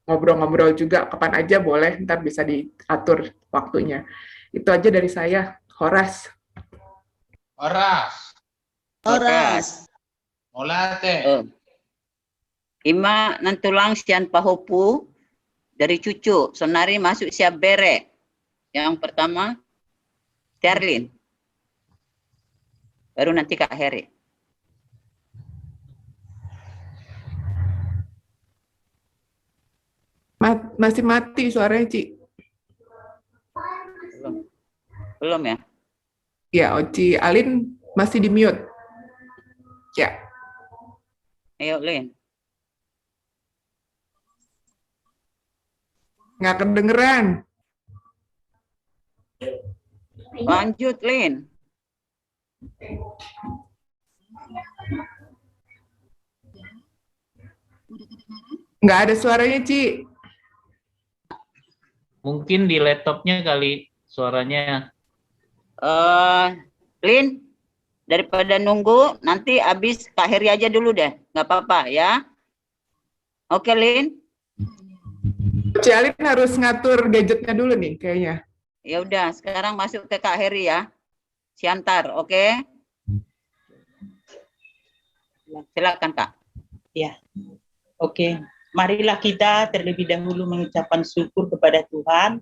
ngobrol-ngobrol juga, kapan aja boleh, ntar bisa diatur waktunya. Itu aja dari saya. Horas. Molate. Ima nantulang sian pahopu dari cucu, sonari masuk siap bere. Yang pertama, Sterlin. Baru nanti Kak Heri. Masih mati suaranya, Ci. Belum ya? Ya, Oci Alin masih di mute. Ya. Ayo, Lin. Nggak kedengeran. Lanjut, Lin. Nggak ada suaranya, Ci. Mungkin di laptopnya kali suaranya. Lin, daripada nunggu, nanti habis Kak Heri aja dulu deh. Nggak apa-apa ya. Oke, Lin. Alin harus ngatur gadgetnya dulu nih kayaknya. Ya udah, sekarang masuk ke Kak Heri ya. Siantar, oke? Silakan, Kak. Ya, oke. Marilah kita terlebih dahulu mengucapkan syukur kepada Tuhan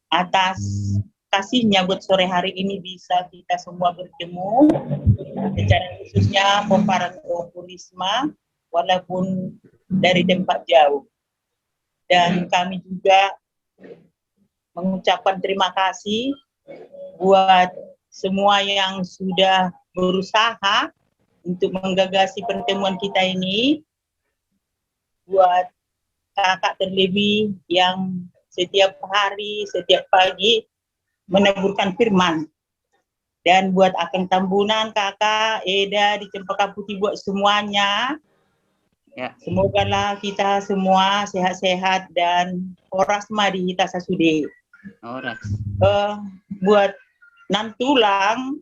atas kasih-Nya buat sore hari ini bisa kita semua bertemu, secara khususnya Poparan Opung Risma, walaupun dari tempat jauh. Dan kami juga mengucapkan terima kasih buat semua yang sudah berusaha untuk menggagasi pertemuan kita ini, buat kakak terlebih yang setiap hari, setiap pagi meneburkan firman. Dan buat Akang Tambunan, kakak, Eda di Cempaka Putih, buat semuanya. Ya. Semogalah kita semua sehat-sehat dan horas madi kita sasude. Horas. Buat Nantulang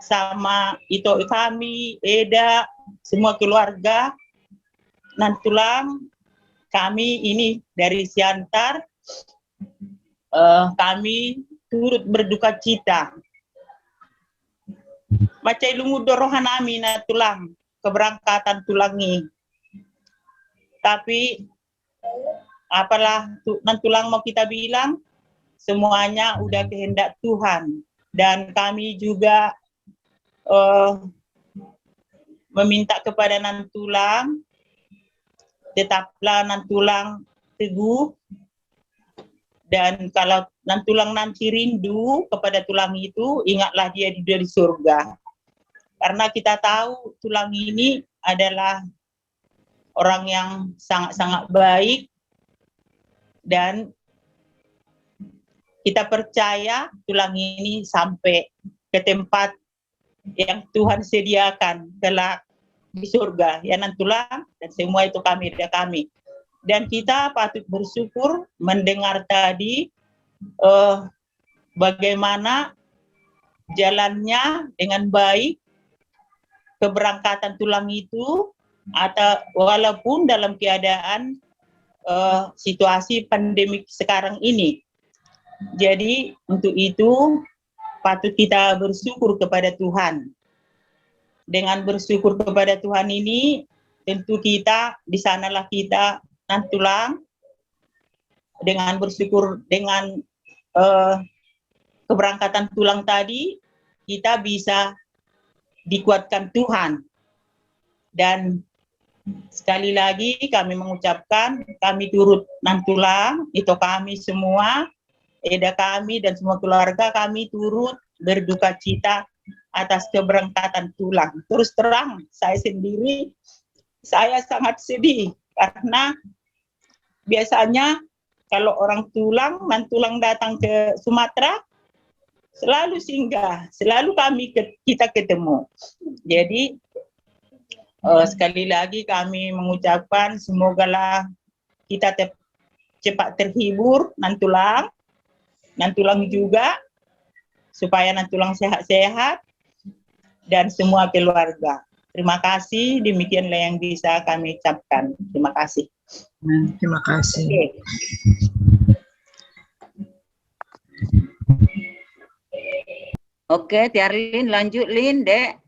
sama itu kami, Eda, semua keluarga Nantulang, kami ini dari Siantar, kami turut berduka cita macai lungu dorohan ami na tulang, keberangkatan tulangi. Tapi apalah nan tulang mau kita bilang, semuanya udah kehendak Tuhan. Dan kami juga meminta kepada nan tulang, tetaplah nan tulang teguh. Dan kalau nan tulang nanti rindu kepada tulang itu, ingatlah dia di surga. Karena kita tahu tulang ini adalah orang yang sangat-sangat baik, dan kita percaya tulang ini sampai ke tempat yang Tuhan sediakan kelak di surga. Ya, nan tulang dan semua itu kami. Dan kita patut bersyukur mendengar tadi bagaimana jalannya dengan baik keberangkatan tulang itu, atau walaupun dalam keadaan situasi pandemik sekarang ini. Jadi untuk itu patut kita bersyukur kepada Tuhan. Dengan bersyukur kepada Tuhan ini, tentu kita di sanalah kita nan tulang, dengan bersyukur dengan keberangkatan tulang tadi, kita bisa dikuatkan Tuhan. Dan sekali lagi kami mengucapkan, kami turut nan tulang, itu kami semua, Eda kami dan semua keluarga kami turut berduka cita atas keberangkatan tulang. Terus terang, saya sendiri, saya sangat sedih, karena biasanya kalau orang tulang, nan tulang datang ke Sumatera, selalu singgah, selalu kita ketemu. Jadi sekali lagi kami mengucapkan semogalah kita cepat terhibur nan tulang juga, supaya nan tulang sehat-sehat dan semua keluarga. Terima kasih, demikianlah yang bisa kami ucapkan. Terima kasih. Terima kasih. Oke, Tiarlin, lanjut Lin, Dek.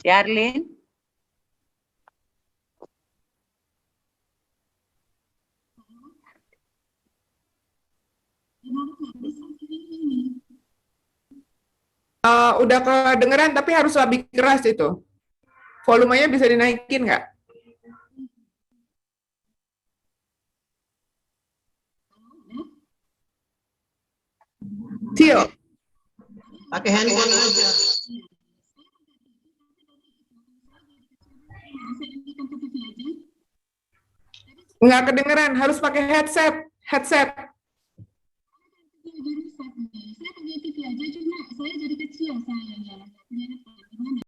Tiarlin. Udah kedengeran, tapi harus lebih keras itu. Volumenya bisa dinaikin nggak? Tio. Pakai handphone aja. Nggak kedengeran, harus pakai headset. Saya pakai TV aja, cuma saya jadi kecil saya ya. Gimana?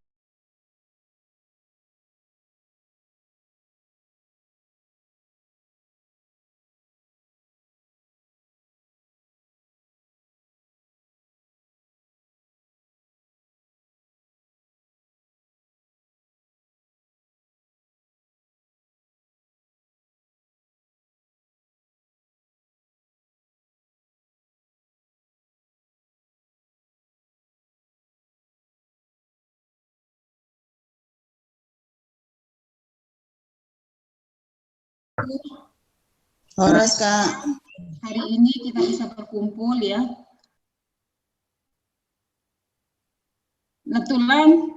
Horas, Kak. Hari ini kita bisa berkumpul ya. Natulang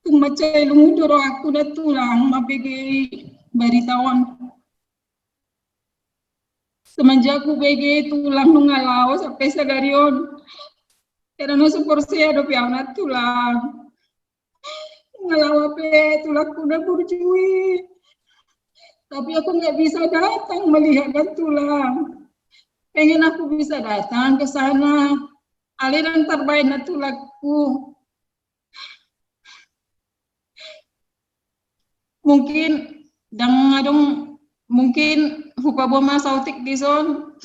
kumacay lumudoro aku natulang mabigay baritawan. Semenjak aku bagi tulang nungalaw sampai sagarion. Karena no suporsiya do piaw natulang. Ngalawa pe tulang kuda burjui. Tapi aku nggak bisa datang melihat tulang. Pengen aku bisa datang ke sana. Aliran terbaik na tulakku. Mungkin mungkin hukaboma sautik di zon.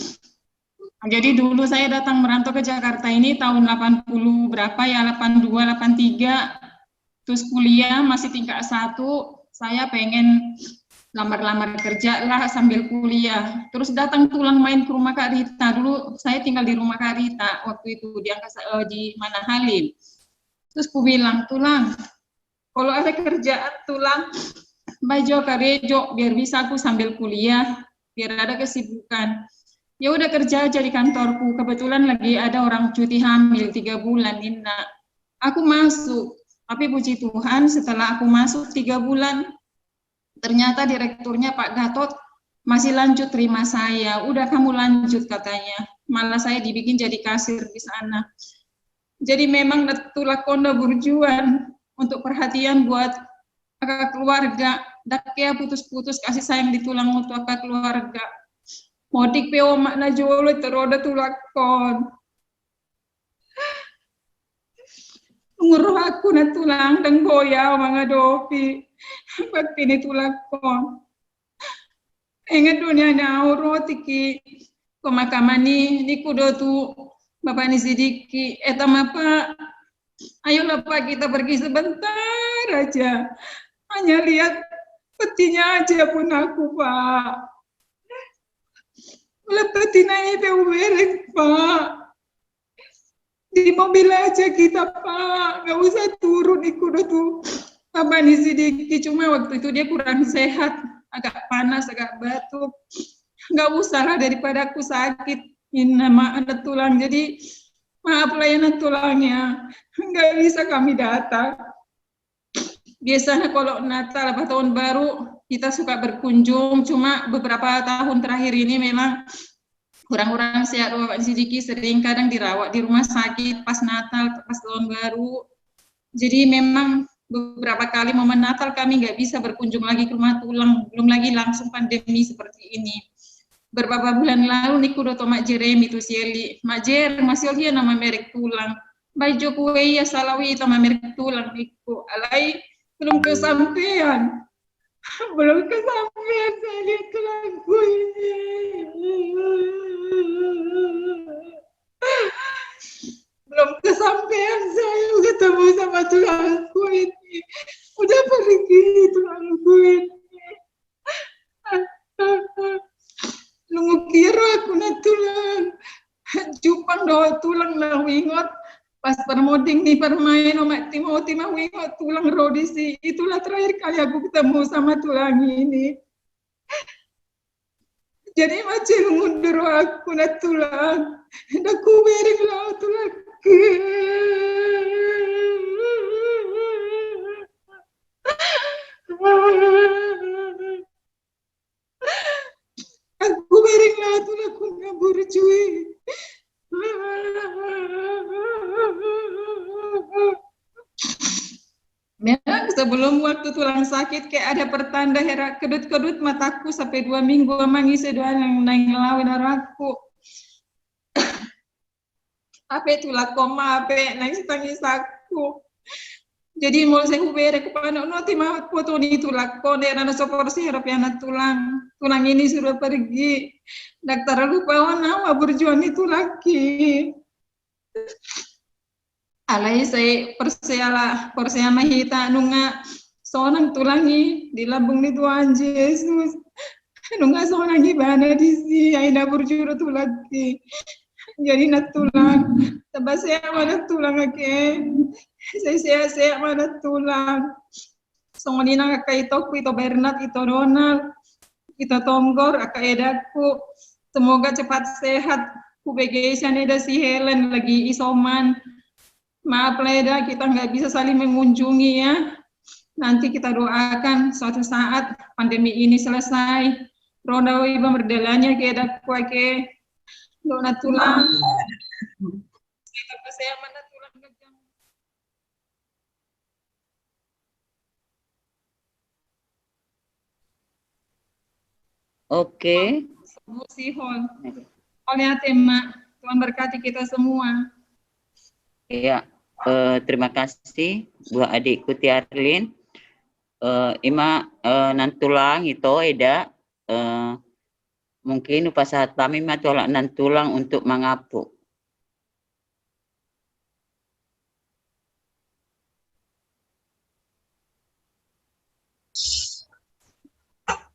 Jadi dulu saya datang merantau ke Jakarta ini tahun 80 berapa ya, 82, 83. Terus kuliah masih tingkat 1, saya pengen lamar-lamar kerja lah sambil kuliah. Terus datang tulang main ke rumah Kak Rita. Dulu saya tinggal di rumah Kak Rita waktu itu di mana Halim. Terus ku bilang, Tulang, kalau ada kerjaan Tulang, baju karejo biar bisa aku sambil kuliah, biar ada kesibukan. Ya udah kerja aja di kantorku. Kebetulan lagi ada orang cuti hamil 3 bulan, Nina. Aku masuk, tapi puji Tuhan setelah aku masuk 3 bulan, ternyata direkturnya Pak Gatot masih lanjut terima saya. Udah kamu lanjut katanya. Malah saya dibikin jadi kasir di sana. Jadi memang Natulak Konda berjuang untuk perhatian buat kakak keluarga. Dakia putus-putus kasih sayang di tulang untuk kakak keluarga. Modik peo makna jolo teroda tulak kon. Nguruh aku na tulang dan goya mga dopi. Bakti ni tulak kon. Ingat dunia na auro tiki pemakamani ni kudo tu Bapak ni Sidiki. Mapa ayolah Pak kita pergi sebentar aja. Hanya lihat petinya aja pun aku Pak. Lepetin aja bewelek Pak. Di mobil aja kita Pak. Gak usah turun ikut tuh. Bapak nih Sidiki cuma waktu itu dia kurang sehat. Agak panas, agak batuk. Gak usah lah daripada aku sakit. Ini nama anak tulang. Jadi maaf layanan tulangnya. Gak bisa kami datang. Biasanya kalau Natal atau tahun baru kita suka berkunjung, cuma beberapa tahun terakhir ini memang kurang-kurang sehat. Bapak Sidiki sering kadang dirawat di rumah sakit pas Natal, pas tahun baru. Jadi memang beberapa kali momen Natal kami nggak bisa berkunjung lagi ke rumah tulang, belum lagi langsung pandemi seperti ini. Beberapa bulan lalu niku doto Mak Jeremy itu sieli, Mak Jer masih dia nama merek tulang. Baju kue ya salawi itu nama merek tulang niku. Alai belum kesampaian. Belum kesampaian saya lihat tulangku ini. Belum kesampaian saya ketemu sama tulangku ini. Udah pergi tulangku ini. Nunggu kira aku na tulang. Jupang doa tulang na wingot. Pas permoding nih permain omak Timoti mah wingot tulang rodisi. Itulah terakhir kali aku ketemu sama tulang ini. Jadi macam mundur aku na tulang. Aku beri lah tulang. Aku beri lah tulang aku ngabur cuy. Memang sebelum waktu tulang sakit kayak ada pertanda herak kedut-kedut mataku sampai 2 minggu mangis doang yang naik ngelawan aku. Apa tulang koma apa nangis tangis aku. Jadi mau saya ubere kepada noti mau foto ni tulang kon dia ada soporsi harap yang tulang ini sudah pergi. Dokter lupa nama berjuang itu lagi. Alai saya persiala hita nunga sonang tulangi di lambung di Tuhan Yesus. Nunga sonang ibana di si aina berjuru tulagi. Jadi natulang. Sebab saya mana tulang ake. Saya mana tulang. Songon ina kay Tokwi, ito Bernat, ito Ronald, ito Tonggor, edaku. Semoga cepat sehat. Kubegesian eda si Helen lagi isoman. Maaf Leda, kita nggak bisa saling mengunjungi ya. Nanti kita doakan suatu saat pandemi ini selesai. Roda iba berdalanya ke dakwa ke dona tulang. Saya mana tulang gajang. Oke. Sihol. Oleh tema, Tuhan berkati kita semua. Ya. Terima kasih Bu adikku Tiarlin. Ima nantulang itu Eda mungkin upasahat kami matolak nantulang untuk mengapu.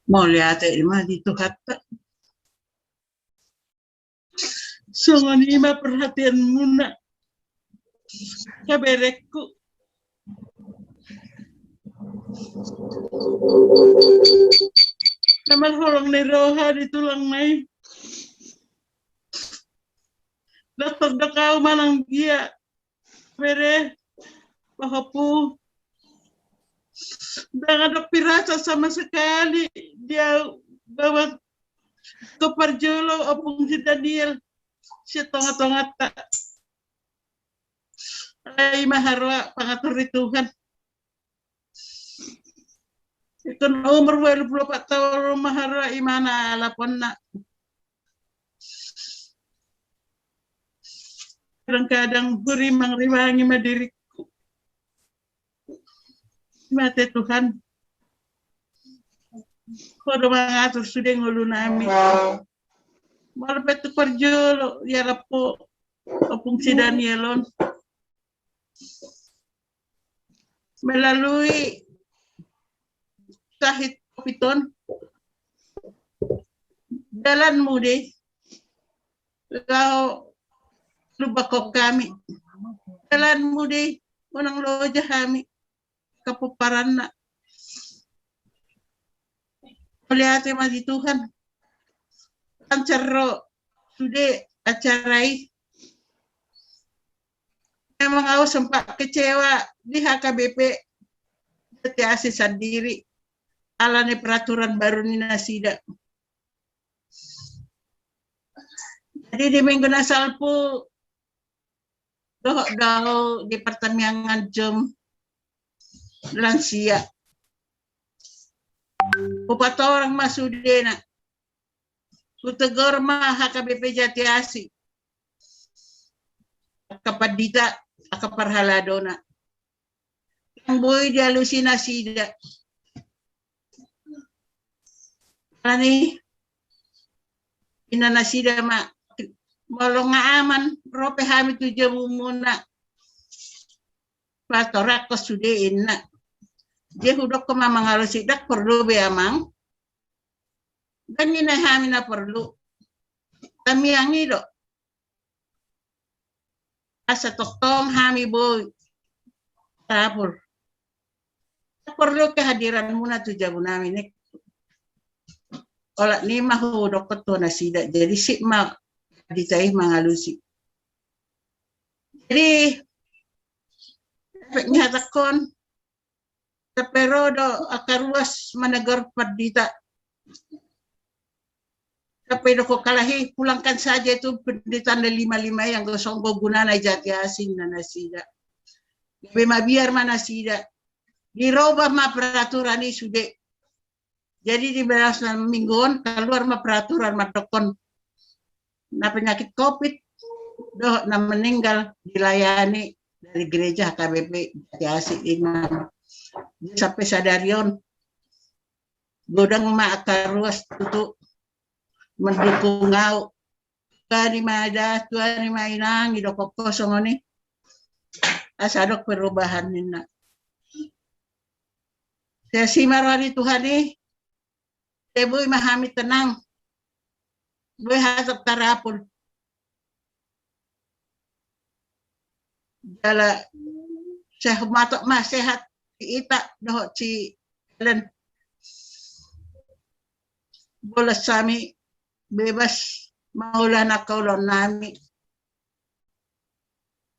Mau lihat ilmu di Tuhan. Sungon ima perhatianmu nak. Kaberekku. Naman holong ni roha di tulang may. Datang kau manang dia. Bere. Pahapu. Dan ada pirasa sama sekali. Dia bawa ke Parjolo opung si Daniel. Si tonga-tonga tak. Ay maharwa pangatur di Tuhan. Ikon umur 24 tahun maharwa imana alapon na. Kadang-kadang berimang riwangi madiriku. Mate Tuhan. Kodo mangatur sudah ngulu nami. Malapet tu Parjolo ya rapo opung si Danielon. Melalui Kahit Piton jalanmu deh kau lubakok kami jalanmu deh unang loja kami kapuparan na melihat mati Tuhan ancaro sudah acarai memang aku sempat kecewa di HKBP TAC sendiri alane peraturan baru ni nasida. Jadi di minggu nasalpu doh di pertanian jom lansia. Upat orang masudena. Kutegor mah HKBP Jati Asi. Kapadita akaparhaladona. Ang boy di halusinasida. Ani inanasida ma molong nga aman rope hami tu jamu muna patorak ko sudein na dia hudok ko mamangalo sidak perlu be amang ganyan na hami na perlu kami ang ilo asa toktong hami boy tapur perlu kehadiran muna tu jamu namin Ola ni mahudok ko to na sida. Jadi si ma ditay mangalusi. Jadi nyatakon pero do akaruas managar padita. Tapi do ko kalahi pulangkan saja itu pendidikan 55 yang gosong guna na Jati Asing na nasida. Gabi mabiar mana sida. Dirobah ma peraturan ini sudah. Jadi di belas mingguan keluar mah peraturan matokon na penyakit COVID doh na meninggal dilayani dari gereja KBP Jati Asih Imam sampai sadarion godang ma akaruas tutu mendukung ngau kani mada tuani mainang idok kosong ni asadok perubahan nina saya simarwari Tuhan ni Ibu memahami tenang, boleh hasap tarapul. Jala saya matok mah sehat kita doh ci len boleh sami bebas maulana kaulon nami.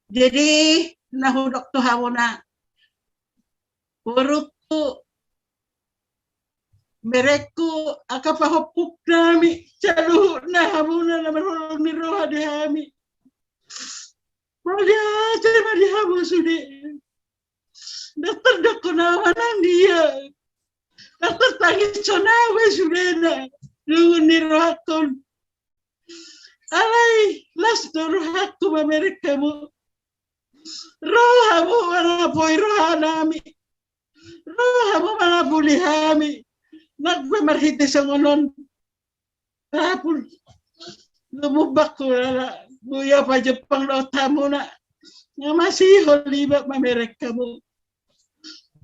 Jadi nahudok tu hawuna urutu Mereku akapahopuk nami calu na hamuna na marulong ni roha di hami. Maliajar madi hamu sudi. Dokter doko nawanan dia. Dokter tangis sonawe sudena. Lungun ni roha kon. Alay las do roha ku mamerekamu. Roha mu manapoi roha nami. Roha mu manapuli hami. Nagmamarhite sa ngonon. Tapos, lumubak ko na, buya pa Japang lauta mo na, nga masihol, libak mamerek ka mo.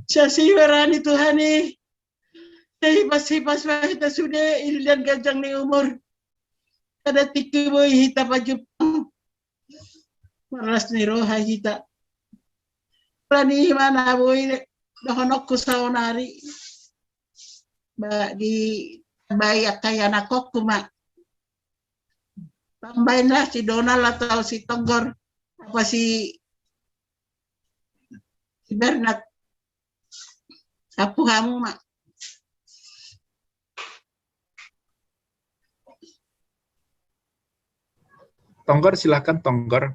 Sa siwarani Tuhan Hipas-hipas kita sudah ilian gajang ni umur. Kada tiki boy hita pa Jepang. Maras ni roha hita. Plani mana boy dohonok ko sa onari. Ba di bayak kaya nakok kuma. Tambahin lah si Donald atau si Togor apa si Bernard. Sapu kamu mak. Tonggor, silahkan Tonggor.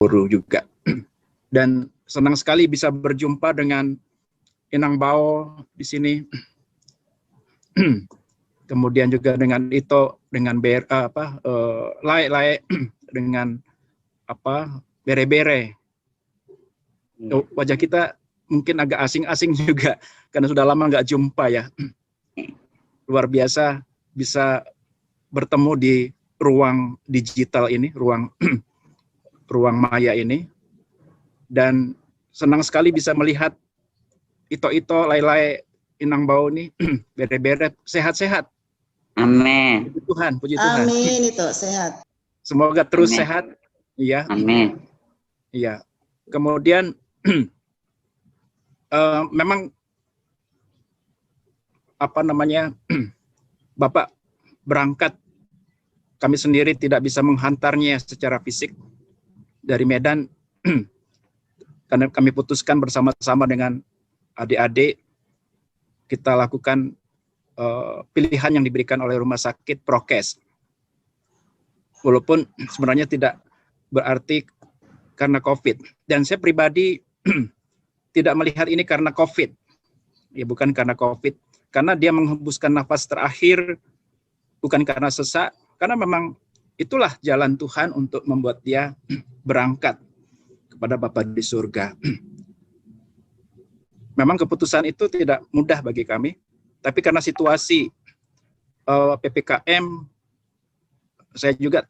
guru juga. Dan senang sekali bisa berjumpa dengan Inang Bao di sini. Kemudian juga dengan Ito, dengan Lai, dengan Bere-Bere. Wajah kita mungkin agak asing-asing juga karena sudah lama nggak jumpa ya. Luar biasa bisa bertemu di ruang digital ini, ruang maya ini. dan senang sekali bisa melihat Ito-Ito, Lai-Lai, Inang Bau nih bere-bere sehat-sehat. Amin. Puji Tuhan, puji Tuhan. Amin, itu sehat. Semoga terus Amin. sehat. Iya. Amin. Iya. Kemudian memang apa namanya, Bapak berangkat, kami sendiri tidak bisa menghantarnya secara fisik dari Medan karena kami putuskan bersama-sama dengan adik-adik kita lakukan pilihan yang diberikan oleh rumah sakit prokes. Walaupun sebenarnya tidak berarti karena COVID. Dan saya pribadi tidak melihat ini karena COVID. Ya, bukan karena COVID. Karena dia menghembuskan nafas terakhir, bukan karena sesak, karena memang itulah jalan Tuhan untuk membuat dia berangkat kepada Bapa di surga. Memang keputusan itu tidak mudah bagi kami, tapi karena situasi PPKM,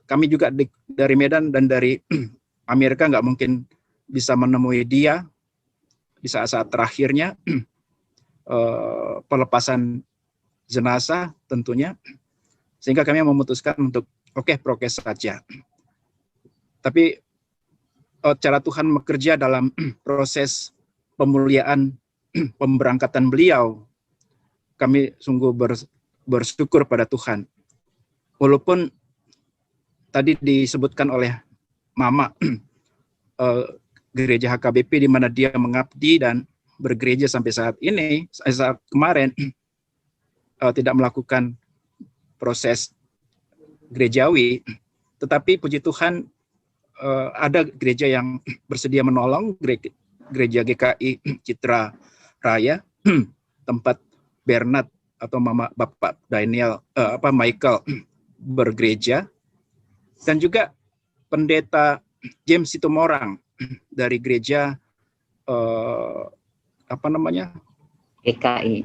kami juga dari Medan dan dari Amerika nggak mungkin bisa menemui dia di saat-saat terakhirnya, pelepasan jenazah tentunya, sehingga kami memutuskan untuk prokes saja. Tapi cara Tuhan bekerja dalam proses pemuliaan pemberangkatan beliau, kami sungguh bersyukur pada Tuhan. Walaupun tadi disebutkan oleh Mama, gereja HKBP di mana dia mengabdi dan bergereja sampai saat ini, saat kemarin tidak melakukan proses gerejawi, tetapi puji Tuhan ada gereja yang bersedia menolong, gereja GKI Citra Raya, tempat Bernard atau Mama Bapak Daniel Michael bergereja, dan juga pendeta James Situmorang dari gereja GKI.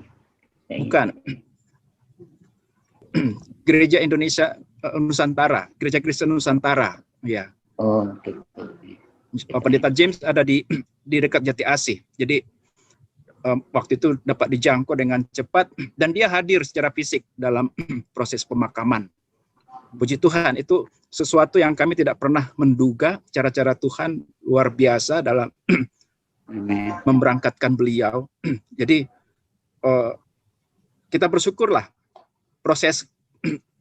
Bukan. Gereja Indonesia Nusantara, Gereja Kristen Nusantara, ya. Oh, gitu. Pendeta James ada di dekat Jati Asih. Jadi waktu itu dapat dijangkau dengan cepat dan dia hadir secara fisik dalam proses pemakaman. Puji Tuhan, itu sesuatu yang kami tidak pernah menduga. Cara-cara Tuhan luar biasa dalam memberangkatkan beliau. Jadi kita bersyukurlah proses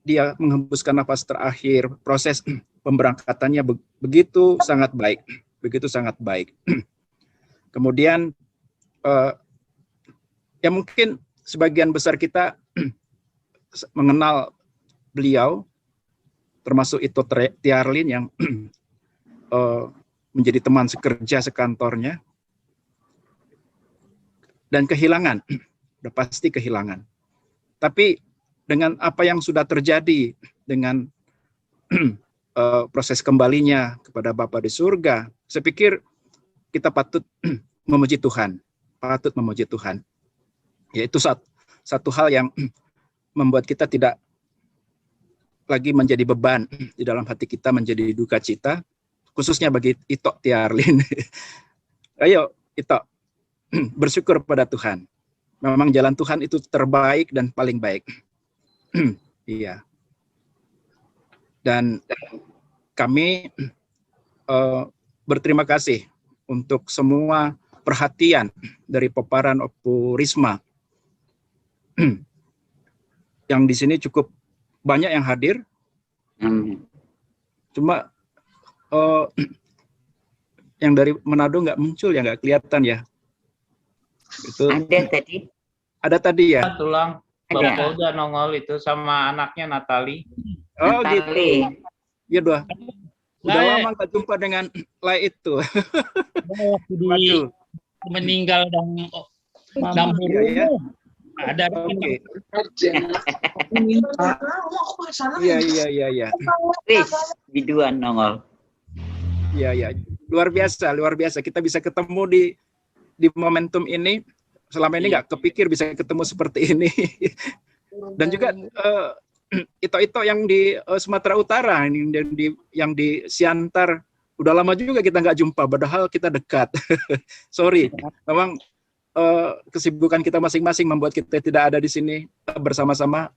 dia menghembuskan nafas terakhir, proses pemberangkatannya begitu sangat baik, Kemudian ya mungkin sebagian besar kita mengenal beliau, termasuk Ito Tiarlin yang menjadi teman sekerja sekantornya, dan kehilangan, udah pasti kehilangan. Tapi dengan apa yang sudah terjadi, dengan proses kembalinya kepada Bapa di surga, saya pikir kita patut memuji Tuhan, Yaitu satu hal yang membuat kita tidak lagi menjadi beban di dalam hati kita, menjadi duka cita, khususnya bagi Ito Tiarlin. Ayo Ito, bersyukur pada Tuhan. Memang jalan Tuhan itu terbaik dan paling baik. Iya. Dan kami berterima kasih untuk semua perhatian dari peparan Opu Risma. Yang di sini cukup banyak yang hadir. Cuma yang dari Manado nggak muncul ya, nggak kelihatan ya. Itu ada tadi ya. Tulang Bapak udah nongol itu sama anaknya Natali. Oh Natali. Gitu. Iya udah lama nggak jumpa dengan Lai itu. Waduh. Meninggal dan ya. Ada. Iya. Biduan nongol. Iya. Luar biasa. Kita bisa ketemu di momentum ini. Selama ini nggak kepikir bisa ketemu seperti ini. Dan juga Ito yang di Sumatera Utara, yang di Siantar Udah lama juga kita nggak jumpa, padahal kita dekat. Sorry, memang kesibukan kita masing-masing membuat kita tidak ada di sini bersama-sama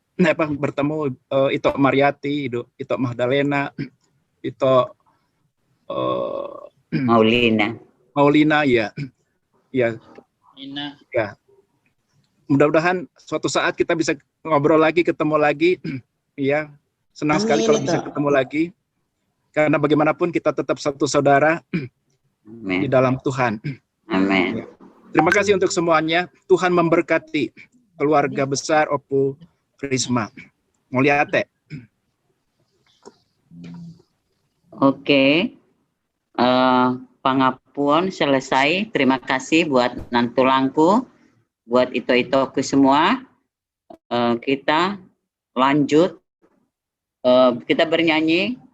bertemu. Ito Mariati, Ito Magdalena, Ito Maulina, ya. Ya. Mudah-mudahan suatu saat kita bisa ngobrol lagi, ketemu lagi. Ya, senang sekali kalau bisa ketemu lagi. Karena bagaimanapun kita tetap satu saudara di dalam Tuhan. Amin. Ya. Terima kasih untuk semuanya. Tuhan memberkati keluarga besar Opu Prisma. Mulyate. Oke. Pangapuan selesai. Terima kasih buat nantulangku, buat itu-itoku semua. Kita lanjut. Kita bernyanyi.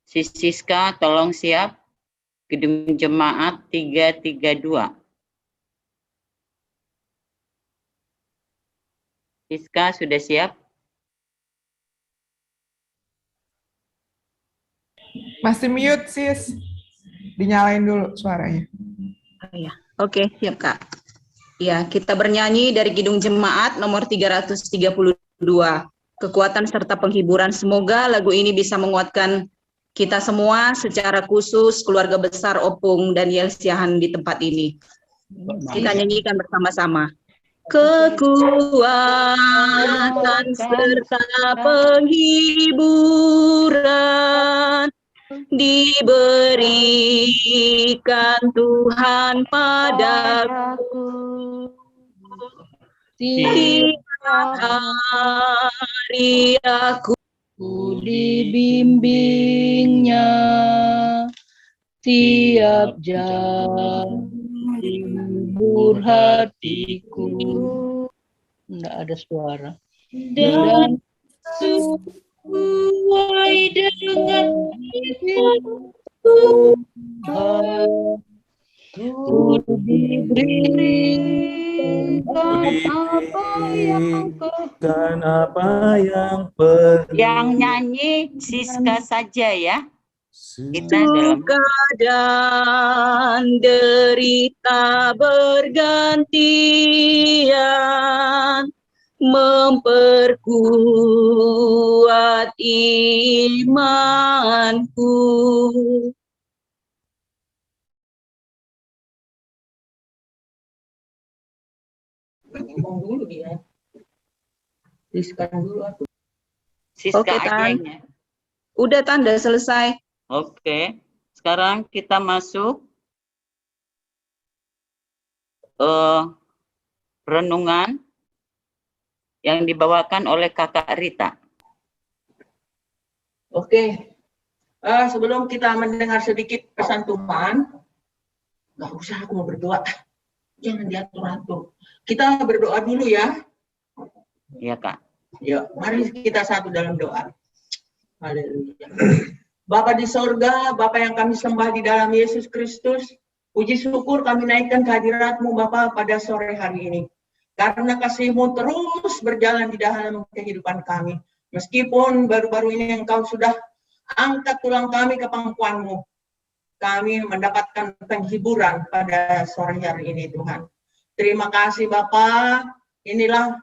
Siska, tolong siap. Gedung Jemaat 332. Siska sudah siap? Masih mute, Sis. Dinyalain dulu suaranya. Ya. Oke, siap Kak. Ya, kita bernyanyi dari Kidung Jemaat nomor 332. Kekuatan serta penghiburan. Semoga lagu ini bisa menguatkan kita semua, secara khusus keluarga besar Opung dan Yelsiahan di tempat ini. Kita nyanyikan bersama-sama. Kekuatan serta penghiburan diberikan Tuhan padaku. Tiap hari aku dibimbingnya, tiap jam hibur hatiku. Enggak ada suara. Dan sesuai dengan Tuhan, ku diberikan apa yang perlu. Yang nyanyi Siska saja ya. Kita Suka dan derita bergantian, memperkuat imanku. Ngomong dulu dia. Siska dulu aku. Siska Oke, aja Tan. ya. Udah tanda selesai. Oke, sekarang kita masuk renungan yang dibawakan oleh Kakak Rita. Oke, sebelum kita mendengar sedikit pesan Tuhan, nggak usah aku mau berdoa, jangan diatur-atur. Kita berdoa dulu ya. Iya Kak. Yuk, mari kita satu dalam doa. Haleluya. Bapa di sorga, Bapa yang kami sembah di dalam Yesus Kristus, puji syukur kami naikkan kehadirat-Mu Bapa pada sore hari ini. Karena kasih-Mu terus berjalan di dalam kehidupan kami. Meskipun baru-baru ini Engkau sudah angkat tulang kami ke pangkuan-Mu, kami mendapatkan penghiburan pada sore hari ini Tuhan. Terima kasih Bapa, inilah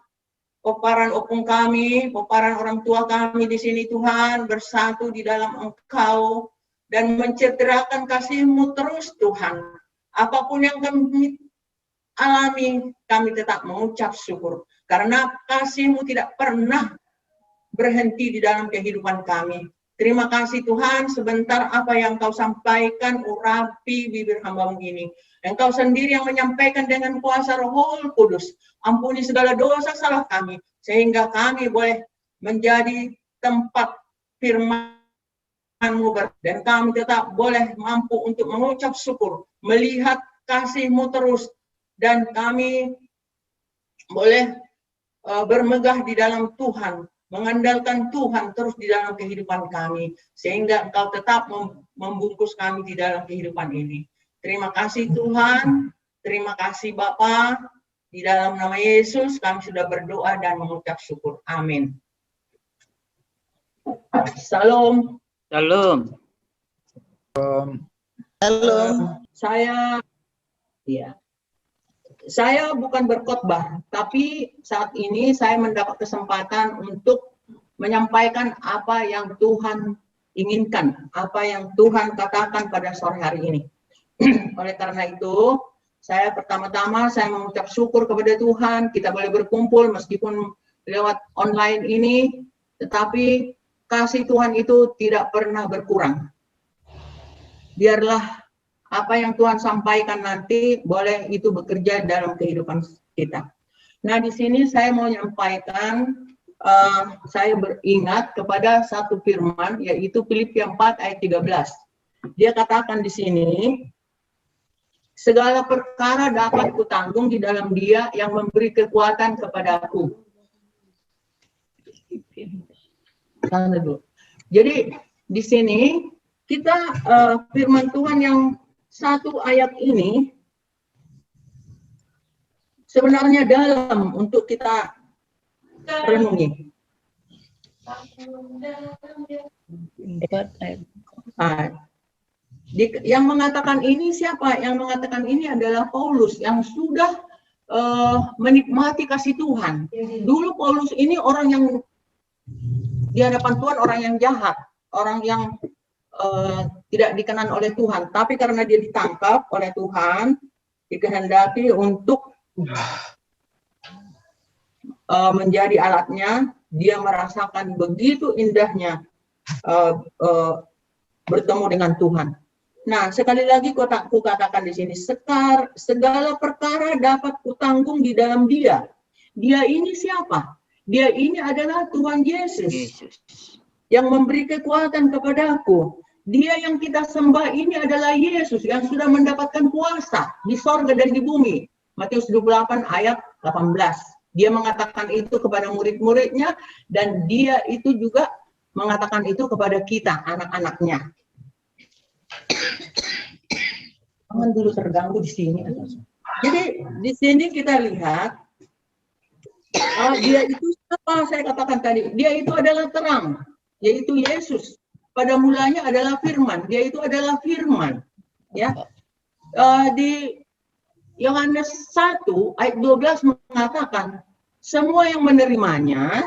peparan opung kami, peparan orang tua kami di sini Tuhan, bersatu di dalam Engkau dan mencederakan kasih-Mu terus Tuhan. Apapun yang kami alami, kami tetap mengucap syukur. Karena kasih-Mu tidak pernah berhenti di dalam kehidupan kami. Terima kasih Tuhan, sebentar apa yang Kau sampaikan, urapi bibir hamba-Mu ini. Engkau sendiri yang menyampaikan dengan kuasa Roh Kudus. Ampuni segala dosa salah kami, sehingga kami boleh menjadi tempat firman-Mu, dan kami tetap boleh mampu untuk mengucap syukur, melihat kasih-Mu terus, dan kami boleh bermegah di dalam Tuhan, mengandalkan Tuhan terus di dalam kehidupan kami, sehingga Engkau tetap membungkus kami di dalam kehidupan ini. Terima kasih Tuhan, terima kasih Bapa. Di dalam nama Yesus kami sudah berdoa dan mengucap syukur. Amin. Salam. Salam. Halo. Saya bukan berkhotbah, tapi saat ini saya mendapat kesempatan untuk menyampaikan apa yang Tuhan inginkan, apa yang Tuhan katakan pada sore hari ini. Oleh karena itu, saya pertama-tama saya mengucap syukur kepada Tuhan, kita boleh berkumpul meskipun lewat online ini, tetapi kasih Tuhan itu tidak pernah berkurang. Biarlah apa yang Tuhan sampaikan nanti boleh itu bekerja dalam kehidupan kita. Nah, di sini saya mau menyampaikan, saya beringat kepada satu firman, yaitu Filipi 4 ayat 13. Dia katakan di sini, segala perkara dapat kutanggung di dalam Dia yang memberi kekuatan kepadaku. Jadi di sini kita firman Tuhan yang satu ayat ini sebenarnya dalam untuk kita renungi. Yang mengatakan ini siapa? Yang mengatakan ini adalah Paulus yang sudah menikmati kasih Tuhan. Dulu Paulus ini orang yang di hadapan Tuhan orang yang jahat, orang yang tidak dikenan oleh Tuhan, tapi karena dia ditangkap oleh Tuhan, dikehendaki untuk menjadi alatnya, dia merasakan begitu indahnya bertemu dengan Tuhan. Nah, sekali lagi ku katakan di sini, segala perkara dapat kutanggung di dalam Dia. Dia ini siapa? Dia ini adalah Tuhan Yesus yang memberi kekuatan kepadaku. Dia yang kita sembah ini adalah Yesus yang sudah mendapatkan kuasa di sorga dan di bumi. Matius 28 ayat 18. Dia mengatakan itu kepada murid-muridnya dan dia itu juga mengatakan itu kepada kita, anak-anaknya. Jangan dulu terganggu di sini. Jadi di sini kita lihat dia itu apa saya katakan tadi, dia itu adalah terang, yaitu Yesus. Pada mulanya adalah firman, dia itu adalah firman. Ya. Di Yohanes 1 ayat 12 mengatakan, semua yang menerimanya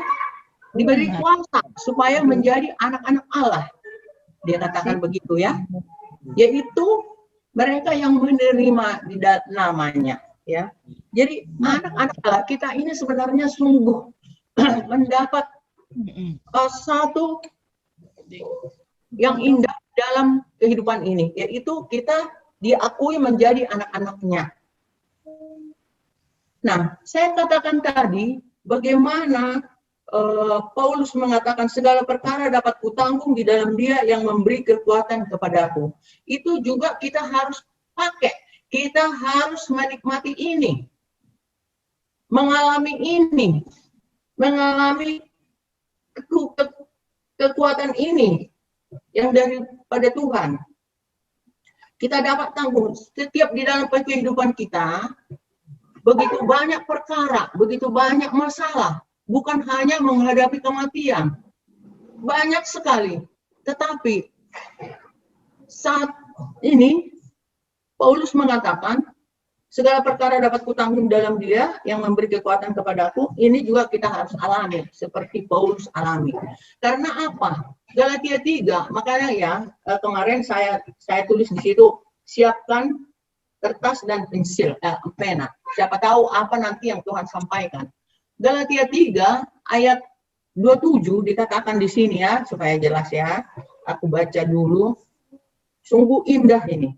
diberi kuasa supaya menjadi anak-anak Allah. Dia katakan begitu ya. Yaitu mereka yang menerima di namanya. Ya. Jadi anak-anak Allah kita ini sebenarnya sungguh mendapat satu yang indah dalam kehidupan ini, yaitu kita diakui menjadi anak-anaknya. Nah, saya katakan tadi bagaimana Paulus mengatakan segala perkara dapat kutanggung di dalam Dia yang memberi kekuatan kepadaku. Itu juga kita harus pakai, kita harus menikmati ini, mengalami ini, mengalami kekuatan ini yang daripada Tuhan. Kita dapat tanggung setiap di dalam kehidupan kita, begitu banyak perkara, begitu banyak masalah, bukan hanya menghadapi kematian, banyak sekali. Tetapi saat ini Paulus mengatakan segala perkara dapat kutanggung dalam Dia yang memberi kekuatan kepadaku. Ini juga kita harus alami seperti Paulus alami. Karena apa? Galatia 3, makanya ya kemarin saya tulis di situ, siapkan kertas dan pensil, pena. Siapa tahu apa nanti yang Tuhan sampaikan. Galatia 3 ayat 27 dikatakan di sini ya, supaya jelas ya. Aku baca dulu. Sungguh indah ini.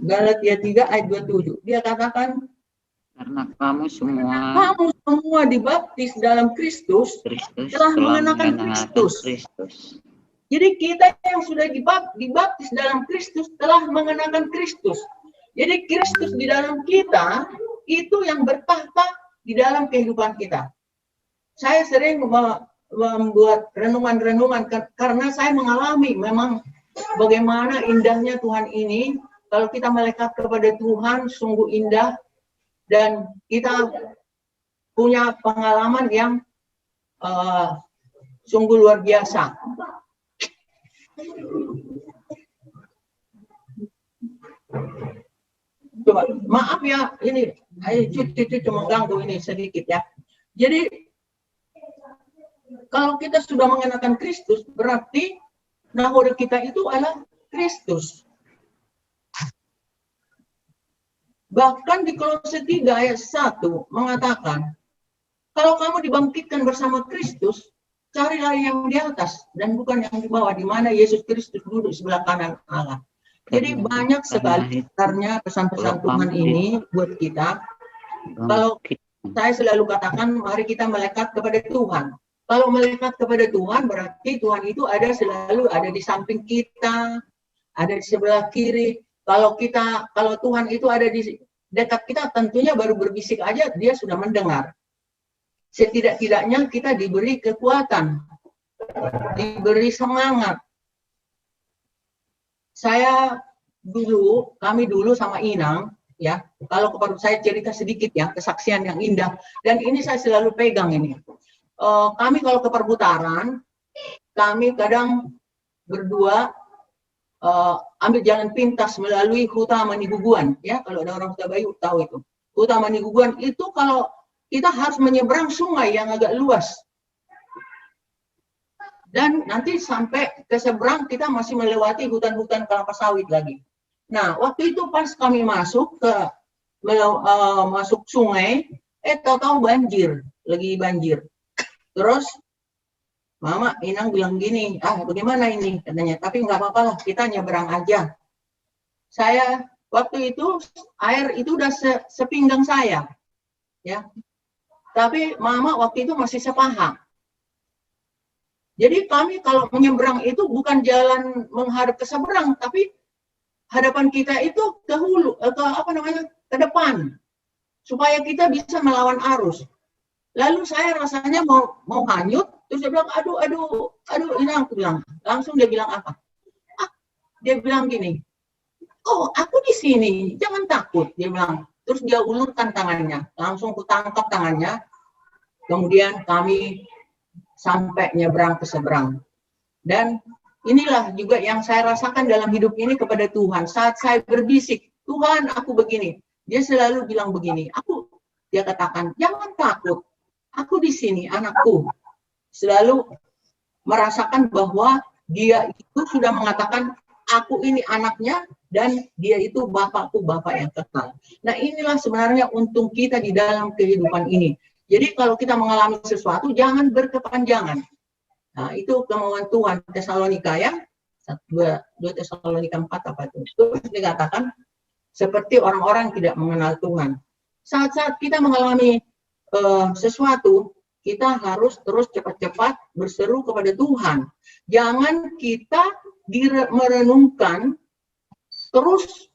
Galatia 3 ayat 27. Dia katakan, karena kamu semua dibaptis dalam Kristus telah mengenakan Kristus. Jadi kita yang sudah dibaptis dalam Kristus telah mengenakan Kristus. Jadi Kristus di dalam kita itu yang bertahta di dalam kehidupan kita. Saya sering membuat renungan-renungan karena saya mengalami memang bagaimana indahnya Tuhan ini. Kalau kita melekat kepada Tuhan sungguh indah dan kita punya pengalaman yang Sungguh luar biasa. Coba, maaf ya, ini cucu mengganggu ini sedikit ya. Jadi kalau kita sudah mengenakan Kristus, berarti nahoda kita itu adalah Kristus. Bahkan di Kolose 3 ayat 1 mengatakan, kalau kamu dibangkitkan bersama Kristus, carilah yang di atas dan bukan yang di bawah, di mana Yesus Kristus duduk sebelah kanan Allah. Jadi banyak sekali sebenarnya pesan-pesan Tuhan ini buat kita. Kalau saya selalu katakan, mari kita melekat kepada Tuhan. Kalau melekat kepada Tuhan, berarti Tuhan itu selalu ada di samping kita, ada di sebelah kiri. Kalau Tuhan itu ada di dekat kita, tentunya baru berbisik aja dia sudah mendengar. Setidak-tidaknya kita diberi kekuatan, diberi semangat. Kami dulu sama Inang, ya, kalau saya cerita sedikit ya, kesaksian yang indah, dan ini saya selalu pegang ini. Kami kalau ke perputaran, kami kadang berdua ambil jalan pintas melalui Huta Maniguguan, ya, kalau ada orang Tabayu tahu itu. Huta Maniguguan itu kalau kita harus menyeberang sungai yang agak luas. Dan nanti sampai ke seberang kita masih melewati hutan-hutan kelapa sawit lagi. Nah, waktu itu pas kami masuk sungai, tahu-tahu lagi banjir. Terus Mama Inang bilang gini, bagaimana ini katanya, tapi nggak apa-apa lah, kita nyeberang aja. Saya waktu itu air itu udah sepinggang saya, ya. Tapi Mama waktu itu masih sepaha. Jadi kami kalau menyeberang itu bukan jalan menghadap ke seberang, tapi hadapan kita itu ke hulu, ke depan, supaya kita bisa melawan arus. Lalu saya rasanya mau hanyut, terus dia bilang, aduh, ini aku bilang, langsung dia bilang apa? Dia bilang gini, oh aku di sini, jangan takut, dia bilang. Terus dia ulurkan tangannya, langsung kutangkap tangannya, kemudian kami sampai nyebrang ke seberang. Dan inilah juga yang saya rasakan dalam hidup ini kepada Tuhan. Saat saya berbisik, Tuhan aku begini, dia selalu bilang begini, dia katakan, jangan takut, aku di sini, anakku. Selalu merasakan bahwa dia itu sudah mengatakan, aku ini anaknya, dan dia itu bapakku, bapak yang kekal. Nah inilah sebenarnya untung kita di dalam kehidupan ini. Jadi kalau kita mengalami sesuatu, jangan berkepanjangan. Nah, itu kemauan Tuhan. Tesalonika ya, 2 Tesalonika 4 apa itu. Terus dikatakan, seperti orang-orang tidak mengenal Tuhan. Saat-saat kita mengalami sesuatu, kita harus terus cepat-cepat berseru kepada Tuhan. Jangan kita merenungkan terus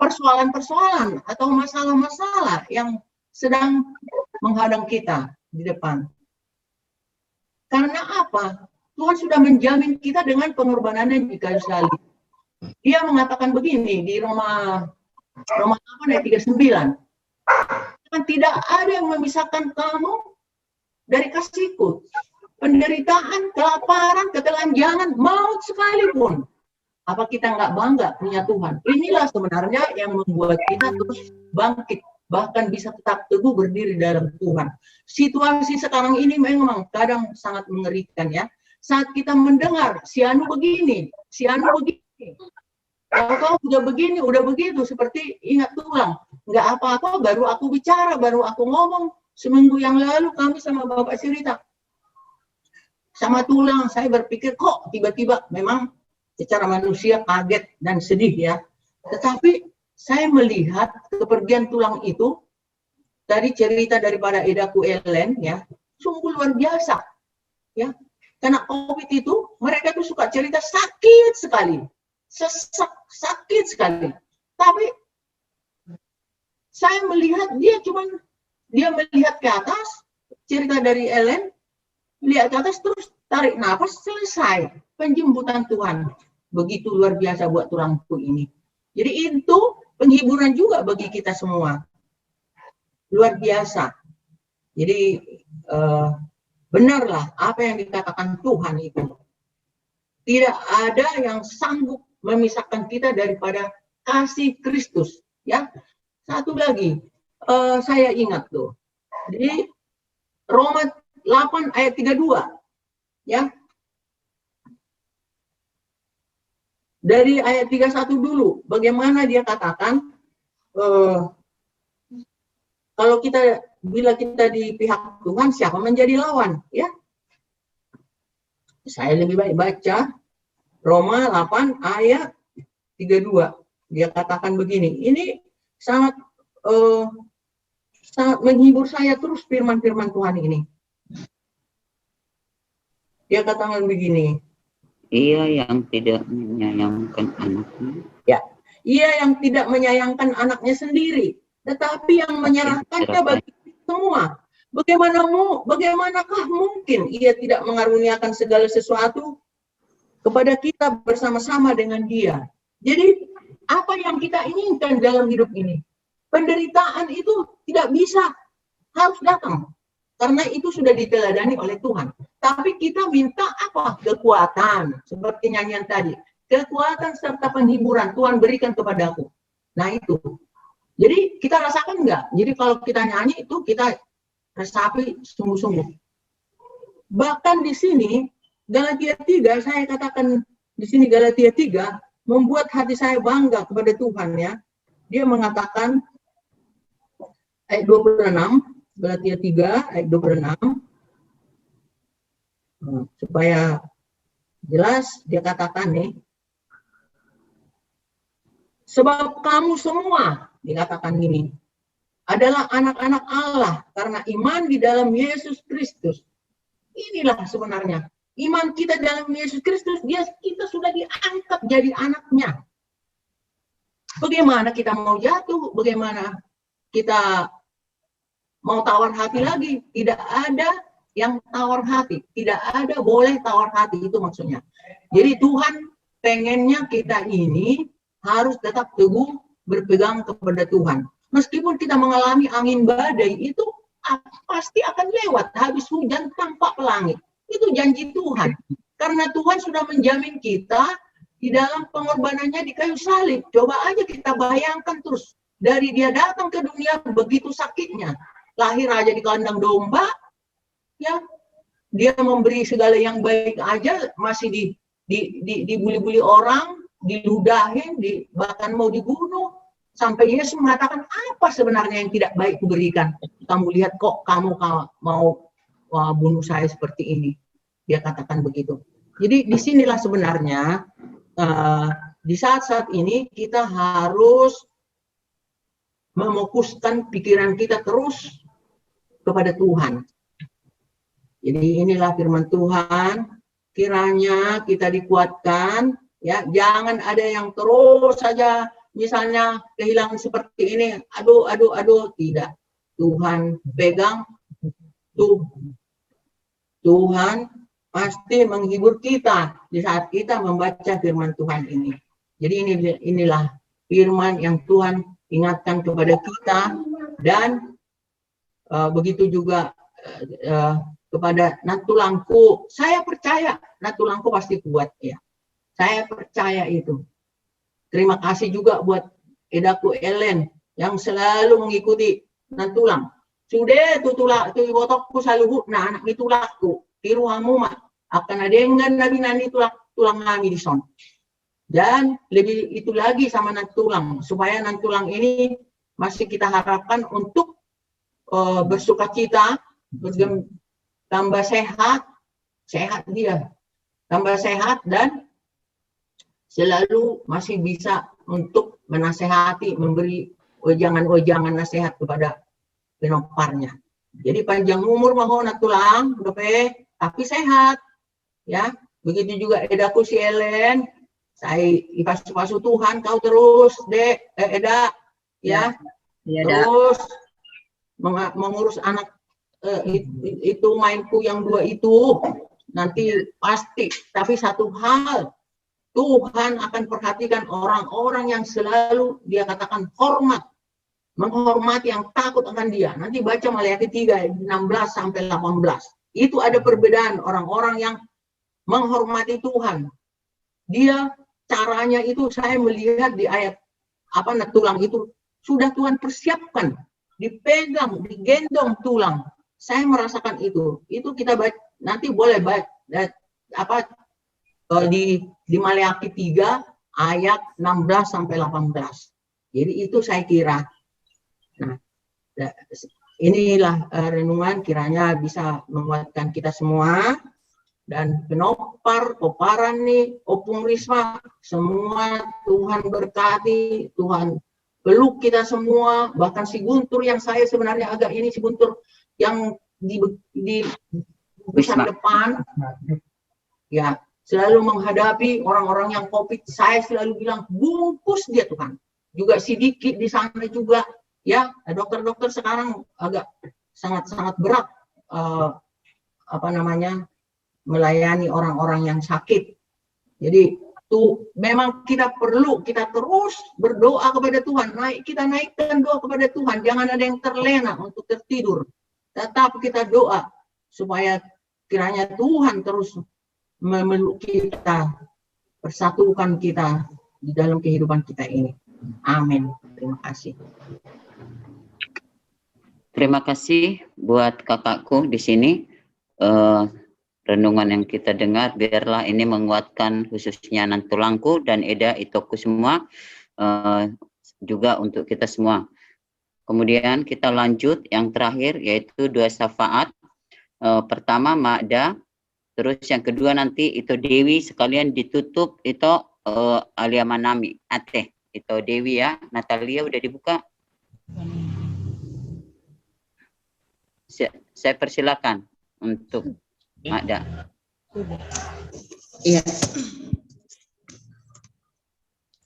persoalan-persoalan atau masalah-masalah yang sedang menghadang kita di depan. Karena apa? Tuhan sudah menjamin kita dengan pengorbanannya di kayu salib. Dia mengatakan begini di Roma 8 ayat 39. Tidak ada yang memisahkan kamu dari kasihku. Penderitaan, kelaparan, ketelanjangan, maut sekalipun. Apa kita nggak bangga punya Tuhan? Inilah sebenarnya yang membuat kita terus bangkit, bahkan bisa tetap teguh berdiri dalam Tuhan. Situasi sekarang ini memang kadang sangat mengerikan ya. Saat kita mendengar, si Anu begini, si Anu begini. Kalau udah begini, udah begitu, seperti ingat tulang. Nggak apa-apa, baru aku bicara, baru aku ngomong. Seminggu yang lalu kami sama Bapak cerita. Sama tulang, saya berpikir kok tiba-tiba memang secara manusia kaget dan sedih ya. Tetapi saya melihat kepergian tulang itu, dari cerita daripada Edaku Ellen ya, sungguh luar biasa. Ya, karena COVID itu, mereka tuh suka cerita sakit sekali. Sesak, sakit sekali. Tapi saya melihat dia melihat ke atas, cerita dari Ellen, lihat ke atas terus tarik nafas, selesai. Penjemputan Tuhan. Begitu luar biasa buat tulangku ini. Jadi itu penghiburan juga bagi kita semua. Luar biasa. Jadi Benarlah apa yang dikatakan Tuhan itu. Tidak ada yang sanggup memisahkan kita daripada kasih Kristus. Ya, satu lagi saya ingat tuh di Roma 8 ayat 32, ya. Dari ayat 31 dulu, bagaimana dia katakan kalau bila kita di pihak Tuhan, siapa menjadi lawan, ya? Saya lebih baik baca Roma 8 ayat 32. Dia katakan begini, ini sangat menghibur saya terus firman-firman Tuhan ini. Dia katakan begini. Ia yang tidak menyayangkan anaknya. Ya, ia yang tidak menyayangkan anaknya sendiri, tetapi yang menyerahkannya bagi semua. Bagaimanakah mungkin ia tidak mengaruniakan segala sesuatu kepada kita bersama-sama dengan dia? Jadi, apa yang kita inginkan dalam hidup ini? Penderitaan itu tidak bisa, harus datang. Karena itu sudah diteladani oleh Tuhan. Tapi kita minta apa? Kekuatan. Seperti nyanyian tadi. Kekuatan serta penghiburan Tuhan berikan kepadaku. Nah itu. Jadi kita rasakan enggak? Jadi kalau kita nyanyi itu kita resapi sungguh-sungguh. Bahkan di sini Galatia 3, saya katakan di sini Galatia 3 membuat hati saya bangga kepada Tuhan, ya. Dia mengatakan ayat 26, Galatia 3 ayat 26. Supaya jelas dia katakan nih. Sebab kamu semua, dikatakan gini, adalah anak-anak Allah karena iman di dalam Yesus Kristus. Inilah sebenarnya iman kita dalam Yesus Kristus, kita sudah diangkat jadi anaknya. Bagaimana kita mau jatuh? Bagaimana kita mau tawar hati lagi? Tidak ada yang tawar hati. Tidak ada boleh tawar hati, itu maksudnya. Jadi Tuhan pengennya kita ini harus tetap teguh berpegang kepada Tuhan. Meskipun kita mengalami angin badai, itu pasti akan lewat. Habis hujan tampak pelangi. Itu janji Tuhan. Karena Tuhan sudah menjamin kita di dalam pengorbanannya di kayu salib. Coba aja kita bayangkan terus. Dari dia datang ke dunia begitu sakitnya. Lahir aja di kandang domba. Ya, dia memberi segala yang baik aja, masih dibuli-buli orang, diludahin, bahkan mau dibunuh. Sampai Yesus mengatakan, apa sebenarnya yang tidak baik kuberikan? Kamu lihat kok kamu mau bunuh saya seperti ini. Dia katakan begitu. Jadi disinilah sebenarnya di saat-saat ini kita harus memokuskan pikiran kita terus kepada Tuhan. Jadi inilah firman Tuhan. Kiranya kita dikuatkan, ya, jangan ada yang terus saja misalnya kehilangan seperti ini, aduh, tidak. Tuhan pegang, Tuhan pasti menghibur kita di saat kita membaca firman Tuhan ini. Jadi inilah firman yang Tuhan ingatkan kepada kita, dan begitu juga kepada natulangku. Saya percaya natulangku pasti kuat, ya. Saya percaya itu. Terima kasih juga buat edaku Ellen yang selalu mengikuti natulang. Sudah tu botokku selalu na anak mitulakku. Tiru hamuma akan ada yang nabi nani tulang kami di son. Dan lebih itu lagi sama natulang, supaya natulang ini masih kita harapkan untuk bersukacita, tambah sehat dia, tambah sehat, dan selalu masih bisa untuk menasehati, memberi wejangan-wejangan nasihat kepada penoparnya. Jadi panjang umur mahon tulang, tapi sehat, ya. Begitu juga edaku si Ellen, saya ipas-pasu Tuhan, kau terus Eda, ya, terus mengurus anak itu mainku yang 2 itu nanti pasti. Tapi satu hal, Tuhan akan perhatikan orang-orang yang selalu dia katakan hormat, menghormati, yang takut akan dia. Nanti baca Maliaki 3, 16 sampai 18. Itu ada perbedaan orang-orang yang menghormati Tuhan. Dia caranya itu saya melihat di ayat tulang itu sudah Tuhan persiapkan, dipegang, digendong tulang. Saya merasakan itu. Itu kita baca, nanti boleh baca di Maleakhi 3 ayat 16 sampai 18. Jadi itu saya kira. Nah, inilah renungan kiranya bisa menguatkan kita semua. Dan penopar, peparan nih, Opung Risma, semua Tuhan berkati, Tuhan peluk kita semua, bahkan si Guntur yang saya sebenarnya agak ini, si Guntur yang di pusat depan, ya selalu menghadapi orang-orang yang COVID, saya selalu bilang, bungkus dia Tuhan. Juga si Diki di sana juga, ya dokter-dokter sekarang agak sangat-sangat berat, melayani orang-orang yang sakit. Jadi tuh memang kita perlu, kita terus berdoa kepada Tuhan. Kita naikkan doa kepada Tuhan. Jangan ada yang terlena untuk tertidur. Tetap kita doa supaya kiranya Tuhan terus memeluk kita, persatukan kita di dalam kehidupan kita ini. Amin. Terima kasih. Terima kasih buat kakakku di sini. Renungan yang kita dengar, biarlah ini menguatkan khususnya Nantulangku dan Eda Itoku semua, juga untuk kita semua. Kemudian kita lanjut yang terakhir, yaitu 2 syafaat. Pertama Makda, terus yang kedua nanti itu Dewi, sekalian ditutup itu Alia Manami, Ateh, itu Dewi ya. Natalia udah dibuka. Saya persilakan untuk Makda. Iya.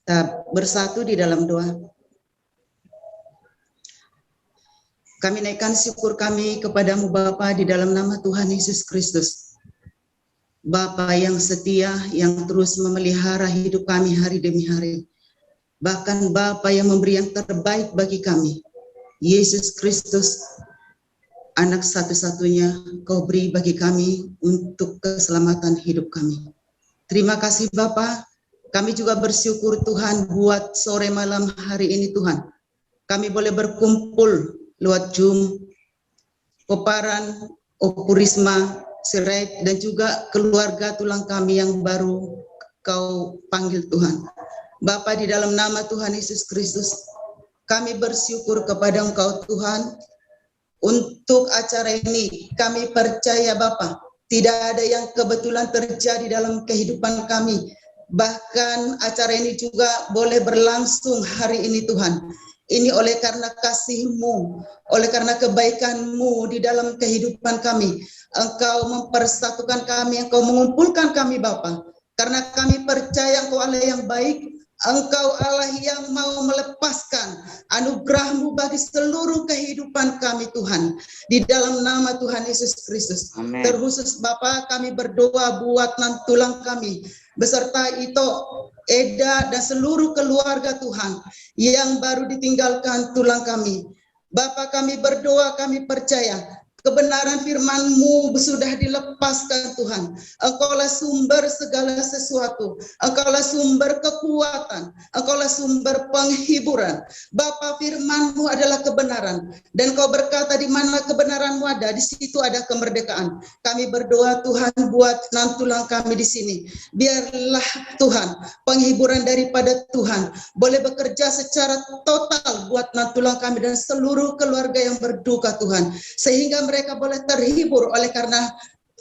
Kita bersatu di dalam doa. Kami naikkan syukur kami kepadamu Bapa di dalam nama Tuhan Yesus Kristus. Bapa yang setia, yang terus memelihara hidup kami hari demi hari. Bahkan Bapa yang memberi yang terbaik bagi kami. Yesus Kristus, anak satu-satunya Kau beri bagi kami untuk keselamatan hidup kami. Terima kasih Bapa. Kami juga bersyukur Tuhan buat sore malam hari ini Tuhan. Kami boleh berkumpul lewat Zoom, peparan Opung Risma Sirait dan juga keluarga tulang kami yang baru Kau panggil Tuhan. Bapa di dalam nama Tuhan Yesus Kristus, kami bersyukur kepada Engkau Tuhan. Untuk acara ini kami percaya Bapa, tidak ada yang kebetulan terjadi dalam kehidupan kami. Bahkan acara ini juga boleh berlangsung hari ini Tuhan. Ini oleh karena kasih-Mu, oleh karena kebaikan-Mu di dalam kehidupan kami. Engkau mempersatukan kami, Engkau mengumpulkan kami Bapa. Karena kami percaya Engkau Allah yang baik, Engkau Allah yang mau melepaskan anugerah-Mu bagi seluruh kehidupan kami Tuhan. Di dalam nama Tuhan Yesus Kristus. Amen. Terkhusus Bapa kami berdoa buat Nantulang kami. Beserta Ito, Eda dan seluruh keluarga Tuhan yang baru ditinggalkan tulang kami. Bapa kami berdoa, kami percaya kebenaran firman-Mu sudah dilepaskan Tuhan. Engkaulah sumber segala sesuatu. Engkaulah sumber kekuatan. Engkaulah sumber penghiburan. Bapa, firman-Mu adalah kebenaran. Dan Kau berkata di mana kebenaran-Mu ada, di situ ada kemerdekaan. Kami berdoa Tuhan buat Nantulang kami di sini. Biarlah Tuhan penghiburan daripada Tuhan boleh bekerja secara total buat Nantulang kami dan seluruh keluarga yang berduka Tuhan. Sehingga mereka boleh terhibur oleh karena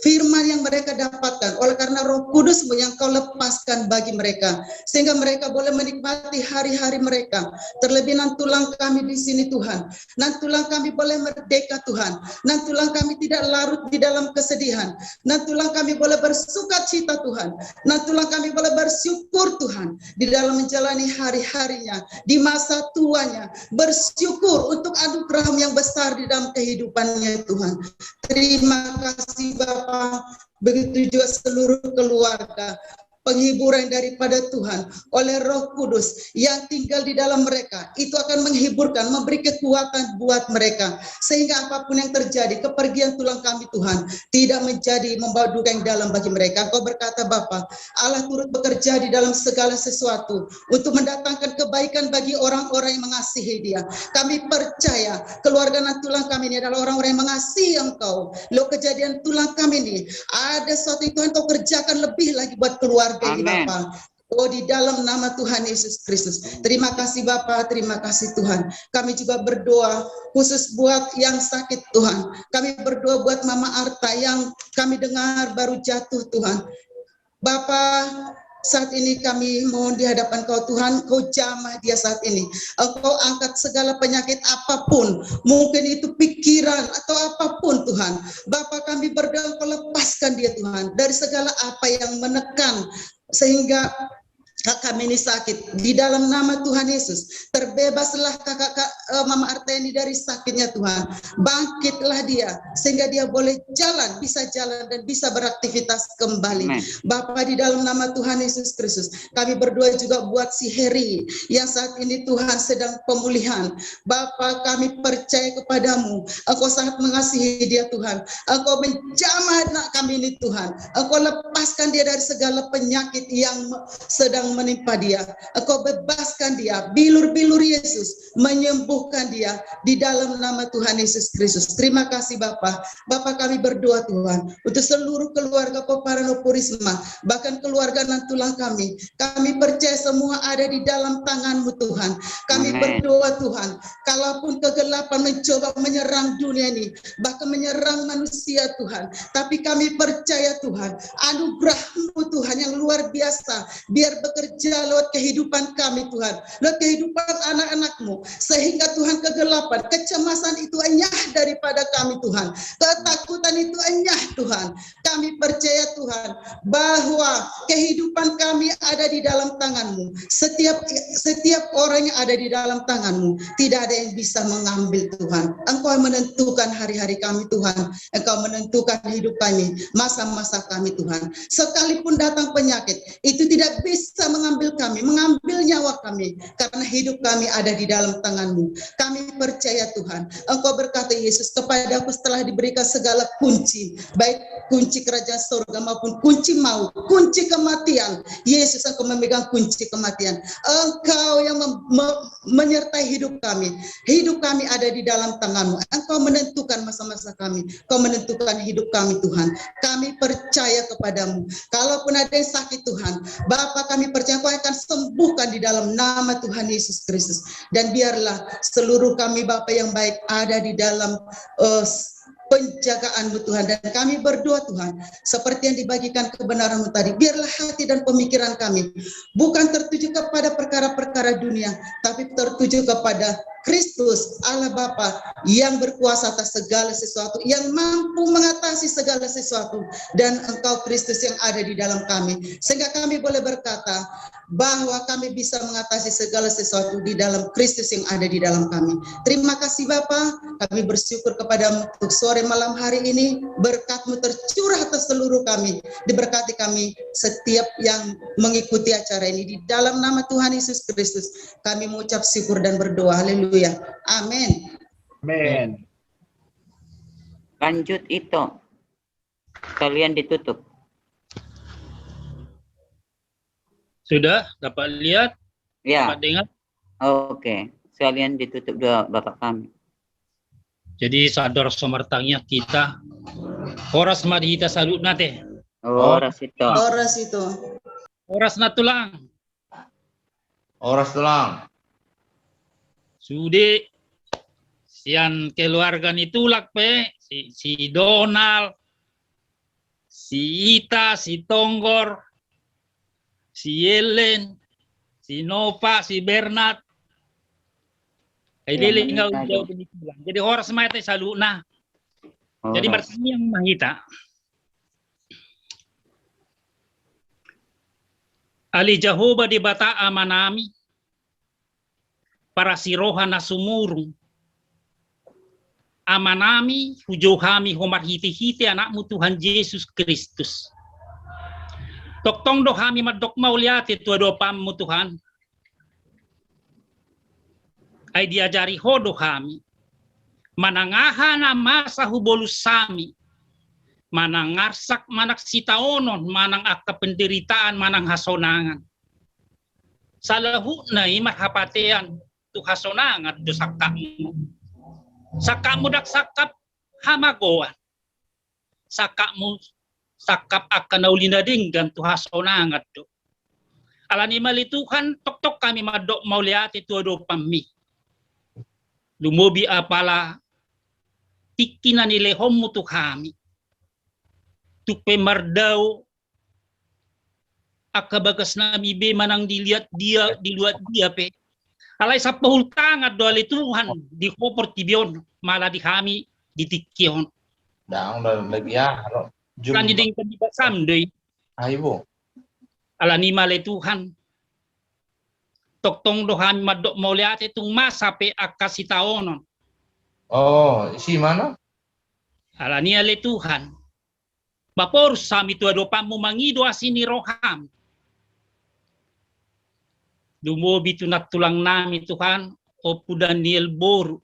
firman yang mereka dapatkan, oleh karena Roh Kudus-Mu yang Kau lepaskan bagi mereka, sehingga mereka boleh menikmati hari-hari mereka. Terlebih Nantulang kami di sini Tuhan, Nantulang kami boleh merdeka Tuhan, Nantulang kami tidak larut di dalam kesedihan, Nantulang kami boleh bersukacita Tuhan, Nantulang kami boleh bersyukur Tuhan di dalam menjalani hari-harinya, di masa tuanya, bersyukur untuk anugerah-Mu yang besar di dalam kehidupannya Tuhan. Terima kasih Bapa. Begitu juga seluruh keluarga. penghiburan daripada Tuhan oleh Roh Kudus yang tinggal di dalam mereka, itu akan menghiburkan, memberi kekuatan buat mereka, sehingga apapun yang terjadi, kepergian tulang kami Tuhan tidak menjadi membawa duka yang dalam bagi mereka. Engkau berkata Bapa, Allah turut bekerja di dalam segala sesuatu untuk mendatangkan kebaikan bagi orang-orang yang mengasihi Dia. Kami percaya keluarga dan tulang kami ini adalah orang-orang yang mengasihi Engkau. Lo kejadian tulang kami ini ada sesuatu yang Tuhan Kau kerjakan lebih lagi buat keluarga ini Bapa. Oh, di dalam nama Tuhan Yesus Kristus. Terima kasih Bapa, terima kasih Tuhan. Kami juga berdoa khusus buat yang sakit Tuhan. Kami berdoa buat Mama Arta yang kami dengar baru jatuh Tuhan. Bapa, saat ini kami mohon di hadapan Kau Tuhan, Kau jamah dia saat ini. Engkau angkat segala penyakit apapun, mungkin itu pikiran atau apapun Tuhan. Bapa, kami berdoa Kau lepaskan dia Tuhan dari segala apa yang menekan sehingga kami ini sakit. Di dalam nama Tuhan Yesus, terbebaslah Mama Arta ini dari sakitnya Tuhan. Bangkitlah dia sehingga dia boleh jalan, bisa jalan dan bisa beraktivitas kembali. Bapa, di dalam nama Tuhan Yesus Kristus, kami berdoa juga buat si Heri yang saat ini Tuhan sedang pemulihan. Bapa, kami percaya kepadamu, Engkau sangat mengasihi dia Tuhan. Engkau menjamah anak kami ini Tuhan. Engkau lepaskan dia dari segala penyakit yang sedang menimpa dia. Engkau bebaskan dia. Bilur-bilur Yesus menyembuhkan dia di dalam nama Tuhan Yesus Kristus. Terima kasih Bapa. Bapa, kami berdoa Tuhan untuk seluruh keluarga Peparan Opurisma, bahkan keluarga dan tulang kami. Kami percaya semua ada di dalam tangan-Mu Tuhan. Kami berdoa Tuhan, kalaupun kegelapan mencoba menyerang dunia ini, bahkan menyerang manusia Tuhan, tapi kami percaya Tuhan, anugerah-Mu Tuhan yang luar biasa biar bekerja lewat kehidupan kami Tuhan, lewat kehidupan anak-anak-Mu, sehingga Tuhan kegelapan, kecemasan itu enyah daripada kami Tuhan, ketakutan itu enyah Tuhan. Kami percaya Tuhan bahwa kehidupan kami ada di dalam tangan-Mu. Setiap orang yang ada di dalam tangan-Mu, tidak ada yang bisa mengambil Tuhan. Engkau menentukan hari-hari kami Tuhan, Engkau menentukan hidup kami, masa-masa kami Tuhan. Sekalipun datang penyakit, itu tidak bisa mengambil kami, mengambil nyawa kami, karena hidup kami ada di dalam tangan-Mu. Kami percaya Tuhan, Engkau berkata Yesus, kepadaku setelah diberikan segala kunci, baik kunci kerajaan surga maupun kunci maut, kunci kematian. Yesus, Engkau memegang kunci kematian. Engkau yang menyertai hidup kami. Hidup kami ada di dalam tangan-Mu. Engkau menentukan masa-masa kami. Engkau menentukan hidup kami Tuhan. Kami percaya kepadamu. Kalaupun ada yang sakit Tuhan, Bapa, kami percaya Engkau akan sembuhkan di dalam nama Tuhan Yesus Kristus. Dan biarlah seluruh kami Bapa yang baik ada di dalam penjagaan-Mu Tuhan, dan kami berdoa Tuhan, seperti yang dibagikan kebenaran-Mu tadi, biarlah hati dan pemikiran kami bukan tertuju kepada perkara-perkara dunia, tapi tertuju kepada Kristus, Allah Bapa yang berkuasa atas segala sesuatu, yang mampu mengatasi segala sesuatu, dan Engkau Kristus yang ada di dalam kami, sehingga kami boleh berkata bahwa kami bisa mengatasi segala sesuatu di dalam Kristus yang ada di dalam kami. Terima kasih Bapa, kami bersyukur kepadamu untuk sore malam hari ini, berkat-Mu tercurah atas seluruh kami, diberkati kami setiap yang mengikuti acara ini, di dalam nama Tuhan Yesus Kristus kami mengucap syukur dan berdoa. Haleluya, amin. Amin. Lanjut itu, kalian ditutup. Sudah dapat lihat? Ya. Dapat dengar? Oke, sekalian ditutup doa Bapak kami. Jadi sadar somartangnya kita oras madhita salut nate. Oras itu. Oras itu. Oras natulang. Oras tulang. Sude sian keluarga nitulak pe si Donald, si Ita, si Tonggor, si Ellen, si Nova, si Bernard. Jadi jadi orang semua itu selalu nah. Jadi marsanya yang mahita. Ali Jehovah di bata amanami para siroha na sumurung amanami hujohami homar hiti-hiti anakmu Tuhan Yesus Kristus. Toktong do kami madok mauliati tua do pamu Tuhan. Ay diajari hodo kami. Manangahana masa hubolus sami. Manangarsak manak sitaonon, manang akka penderitaan, manang hasonangan. Salahu na marhapatean tu hasonangan tu sakakmu. Sakakmu dak sakap hamagoan. Sakakmu sakap akan naulina dinggan tu hasonangan tu. Alani mali Tuhan tok-tok kami madok mauliati tu do pami. Lumubi apala tikina nile homu tu kami. Tu pemardau akabagas nami be manang dilihat dia pe. Alay sa pahultangan do ali Tuhan di kopor tibion malah di kami di tikion. Dang lagi ya. Kan di ding pembasam deui. Ayo. Alani male Tuhan. Toktong do kami madok mauliat itong masape akasitaonon. Oh, isi mana? Alani ale Tuhan. Bapor sami tua do pamu mangido asini roham. Dumobi tunat tulang nami Tuhan, opu Daniel boru.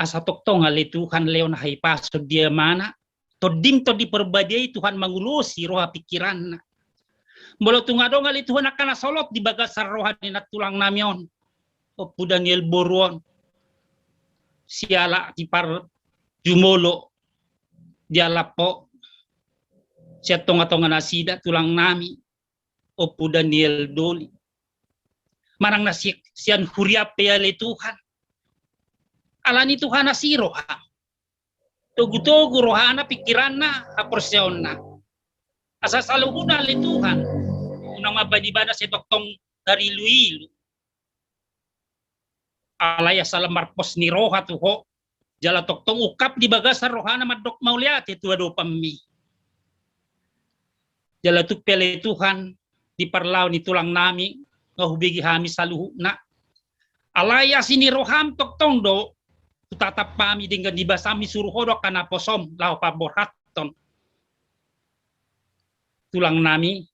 Asa toktong ale Tuhan leon hai paso dia mana. Todim to diperbadai Tuhan mangulusi roha pikiran. Molo tungadong ali Tuhan akan solop di bagasar rohani nat tulang namion. Opu Daniel boruon. Siala di par jumolo dia lapo siya tonga-tonga nasida tulang nami opu Daniel doli marang nasiyan huriape ale Tuhan alani Tuhan si roha tugu-tugu rohana pikiranna aporsyonna asa saluguna ale Tuhan unang mabadi-bada si toktong dari luilu alaya salamarpos ni roha tuho jala toktong ukap di bagasar rohana madok mauliati tua do pami. Jala tu pele Tuhan di parlau ni tulang nami ngahubigi hami saluhuna. Alaya sini roham toktong do tutatap pami dengan dibasami suruh hodok kana posom lau paborhaton. Tulang nami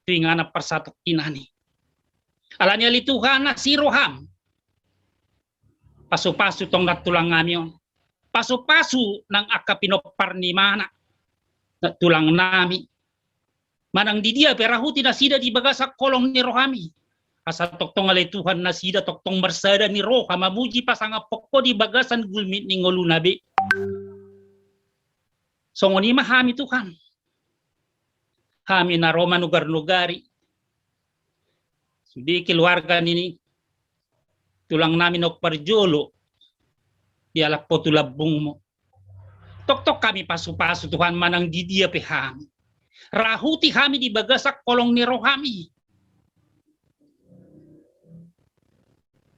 tuingana persatok kinani. Alanya li Tuhan si roham. Pasu-pasu tong nat tulang namion. Pasu-pasu nang akapinopar ni mana. Nat tulang nami. Manang di dia perahu tidak sida di bagasak kolong ni rohami. Asa toktong alay Tuhan na sida toktong bersada ni roha mamuji pasanga pokko di bagasan gulmit ni ngolunabi. Songoni mahami Tuhan. Hami na Roma nugar-nugari. Di keluarga nini tulang namin ok parjolo dialak po tulabong mo. Tok-tok kami pasu-pasu Tuhan manang di dia pehami. Rahuti kami di bagasak kolong ni rohami.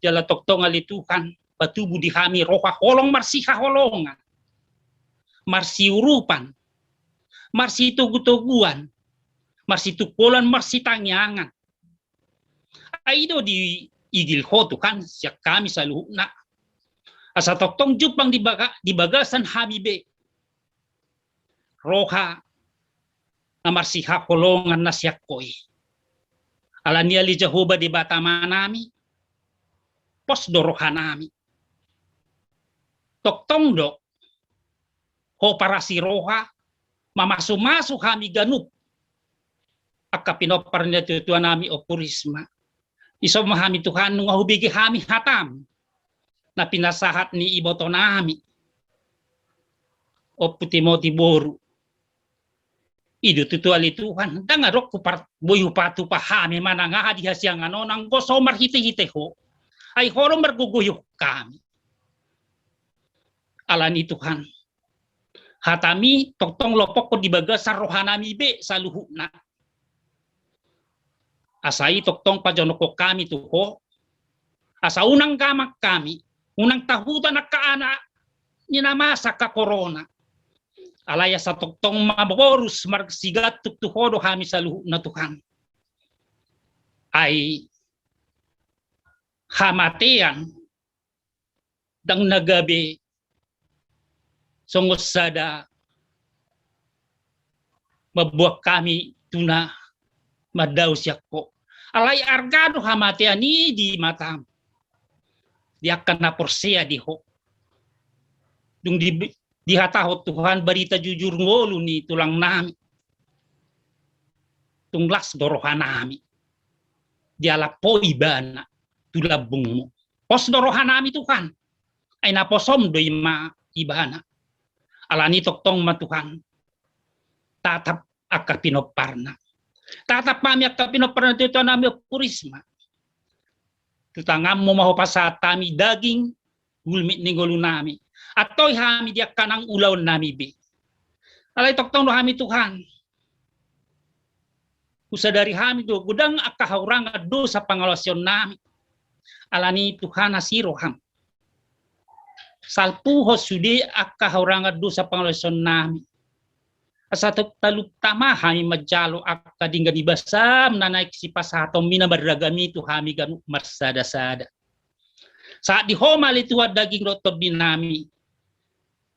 Jala tok-tok ngali Tuhan batubu di kami roha kolong marsiha holongan. Marsi urupan. Marsi tugu-tuguan. Marsi tukulan marsi tangyangan. Aido di igil ho Tuhan siyak kami sa luhuna. Asa toktong jupang di bagasan habibe. Roha na marsiha kolongan na siyak koy. Alania li Jehovah di batama nami. Pos do roha nami. Toktong do. Ho para si roha. Mamasu-masu kami ganup. Akapinopar niya tutuan nami o purisma. Iso mahami Tuhan nung hubigi kami hatam na pinasahat ni iboto nami o putimoti boru idu tutuali Tuhan dangarok kupar boyu patu pahami mananga hadihas yang ano nang goso marhite-hite ho ay horo marguguyok kami alani Tuhan hatami toktong lopok ko dibaga sa rohanami be sa luhuna asai toktong pajonoko kami tuho asa unang gamak kami unang tahutan na kaana ninamasa ka corona alaya sa toktong maborus marsigat tuktuhodo kami sa luhu na Tuhan ay hamatian dang nagabi sungusada Mabuak kami tuna madaw siya ko. Alay argado hamati ani di matam. Dia kena porsia di ho. Dung di hataho Tuhan berita jujur ngolu ni tulang nami. Tunglas dorohan nami. Diala po ibana tulabung mo. Pos dorohan nami Tuhan. Ay naposom do ima ibana. Alani toktong matuhan. Tatap akka pinoparna. Tatap mami akka pinoparna dito nami purisma. Tutangam mo mahopasatami daging gulmit ni golu nami. Atoy hami dia kanang ulaw nami be. Alay toktong do hami Tuhan. Kusadari hami do gudang akahaurang do sa pangalasyon nami. Alani Tuhan asiroham. Salpuho sudi akahaurang do sa pangalasyon nami. Asa talutama hami majalo akka dinggan ibasam nanaik si pasatom minabaragami tu hami ganu marsada-sada. Saat di homal itu daging rotob dinami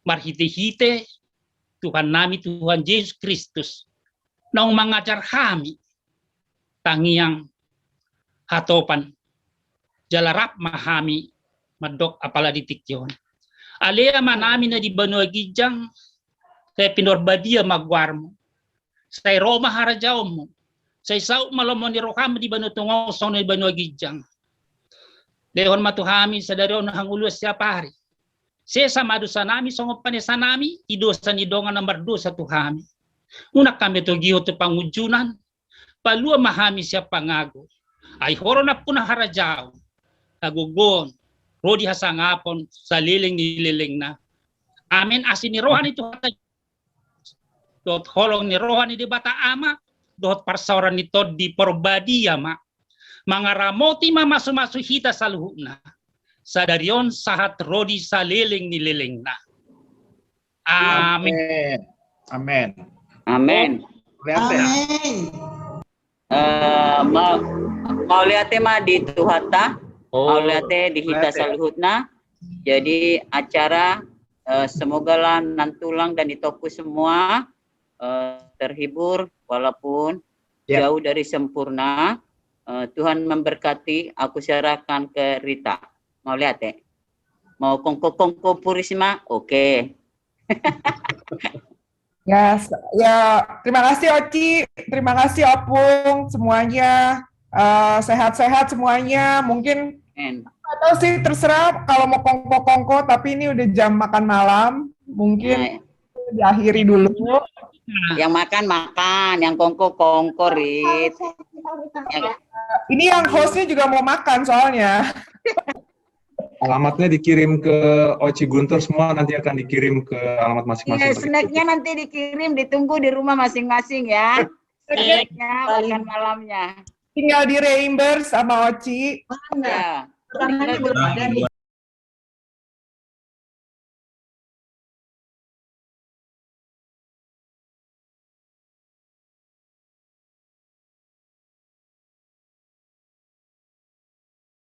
marhite-hite Tuhan nami Tuhan Yesus Kristus nang mengajar kami tangiang hatopan jalarap mahami madok apala ditikyon. Alea manami na di Banua Gijang kay pinorbadia magwarmo. Say Roma harajaw mo. Say sao malomon ni Roham di Banutungong sa na Banua Gijang. Dehon matuhami sa darion hangulus siya pari. Sesa madusa nami sa panesa nami idosa ni donga nomor 2 sa tuhami. Una kami to giho to pangujunan. Palua mahami siya pangago. Ay horo na punah harajaw. Kagugon. Rodi hasangapon sa liling ni liling na. Amin asin ni rohan ito hata dot holong ni rohan ni di bata ama dot parsauran nito di porbadia ma mga ramoti mamasu-masu hita sa luhuk na sa darion sahat rodi sa liling ni liling na. Amin. Amin. Amin. Amin. Mau lihat ma di tuhata, mau lihat di hita sa luhut na. Jadi acara semoga lah nantulang dan ditoku semua terhibur walaupun jauh dari sempurna. Tuhan memberkati. Aku serahkan ke Rita. Mau lihat Mau kongko-kongko purisma? Oke. Ya, terima kasih Oci, terima kasih Opung semuanya. Sehat-sehat semuanya. Mungkin atau sih terserah kalau mau kongko-kongko, tapi ini udah jam makan malam. Mungkin diakhiri dulu. Yang makan, yang kongko Rit. Ini yang hostnya juga mau makan soalnya. Alamatnya dikirim ke Oci Guntur semua, nanti akan dikirim ke alamat masing-masing. Ya, snacknya nanti dikirim, ditunggu di rumah masing-masing ya. Snacknya, makan malamnya. Tinggal di reimburse sama Oci. Ya.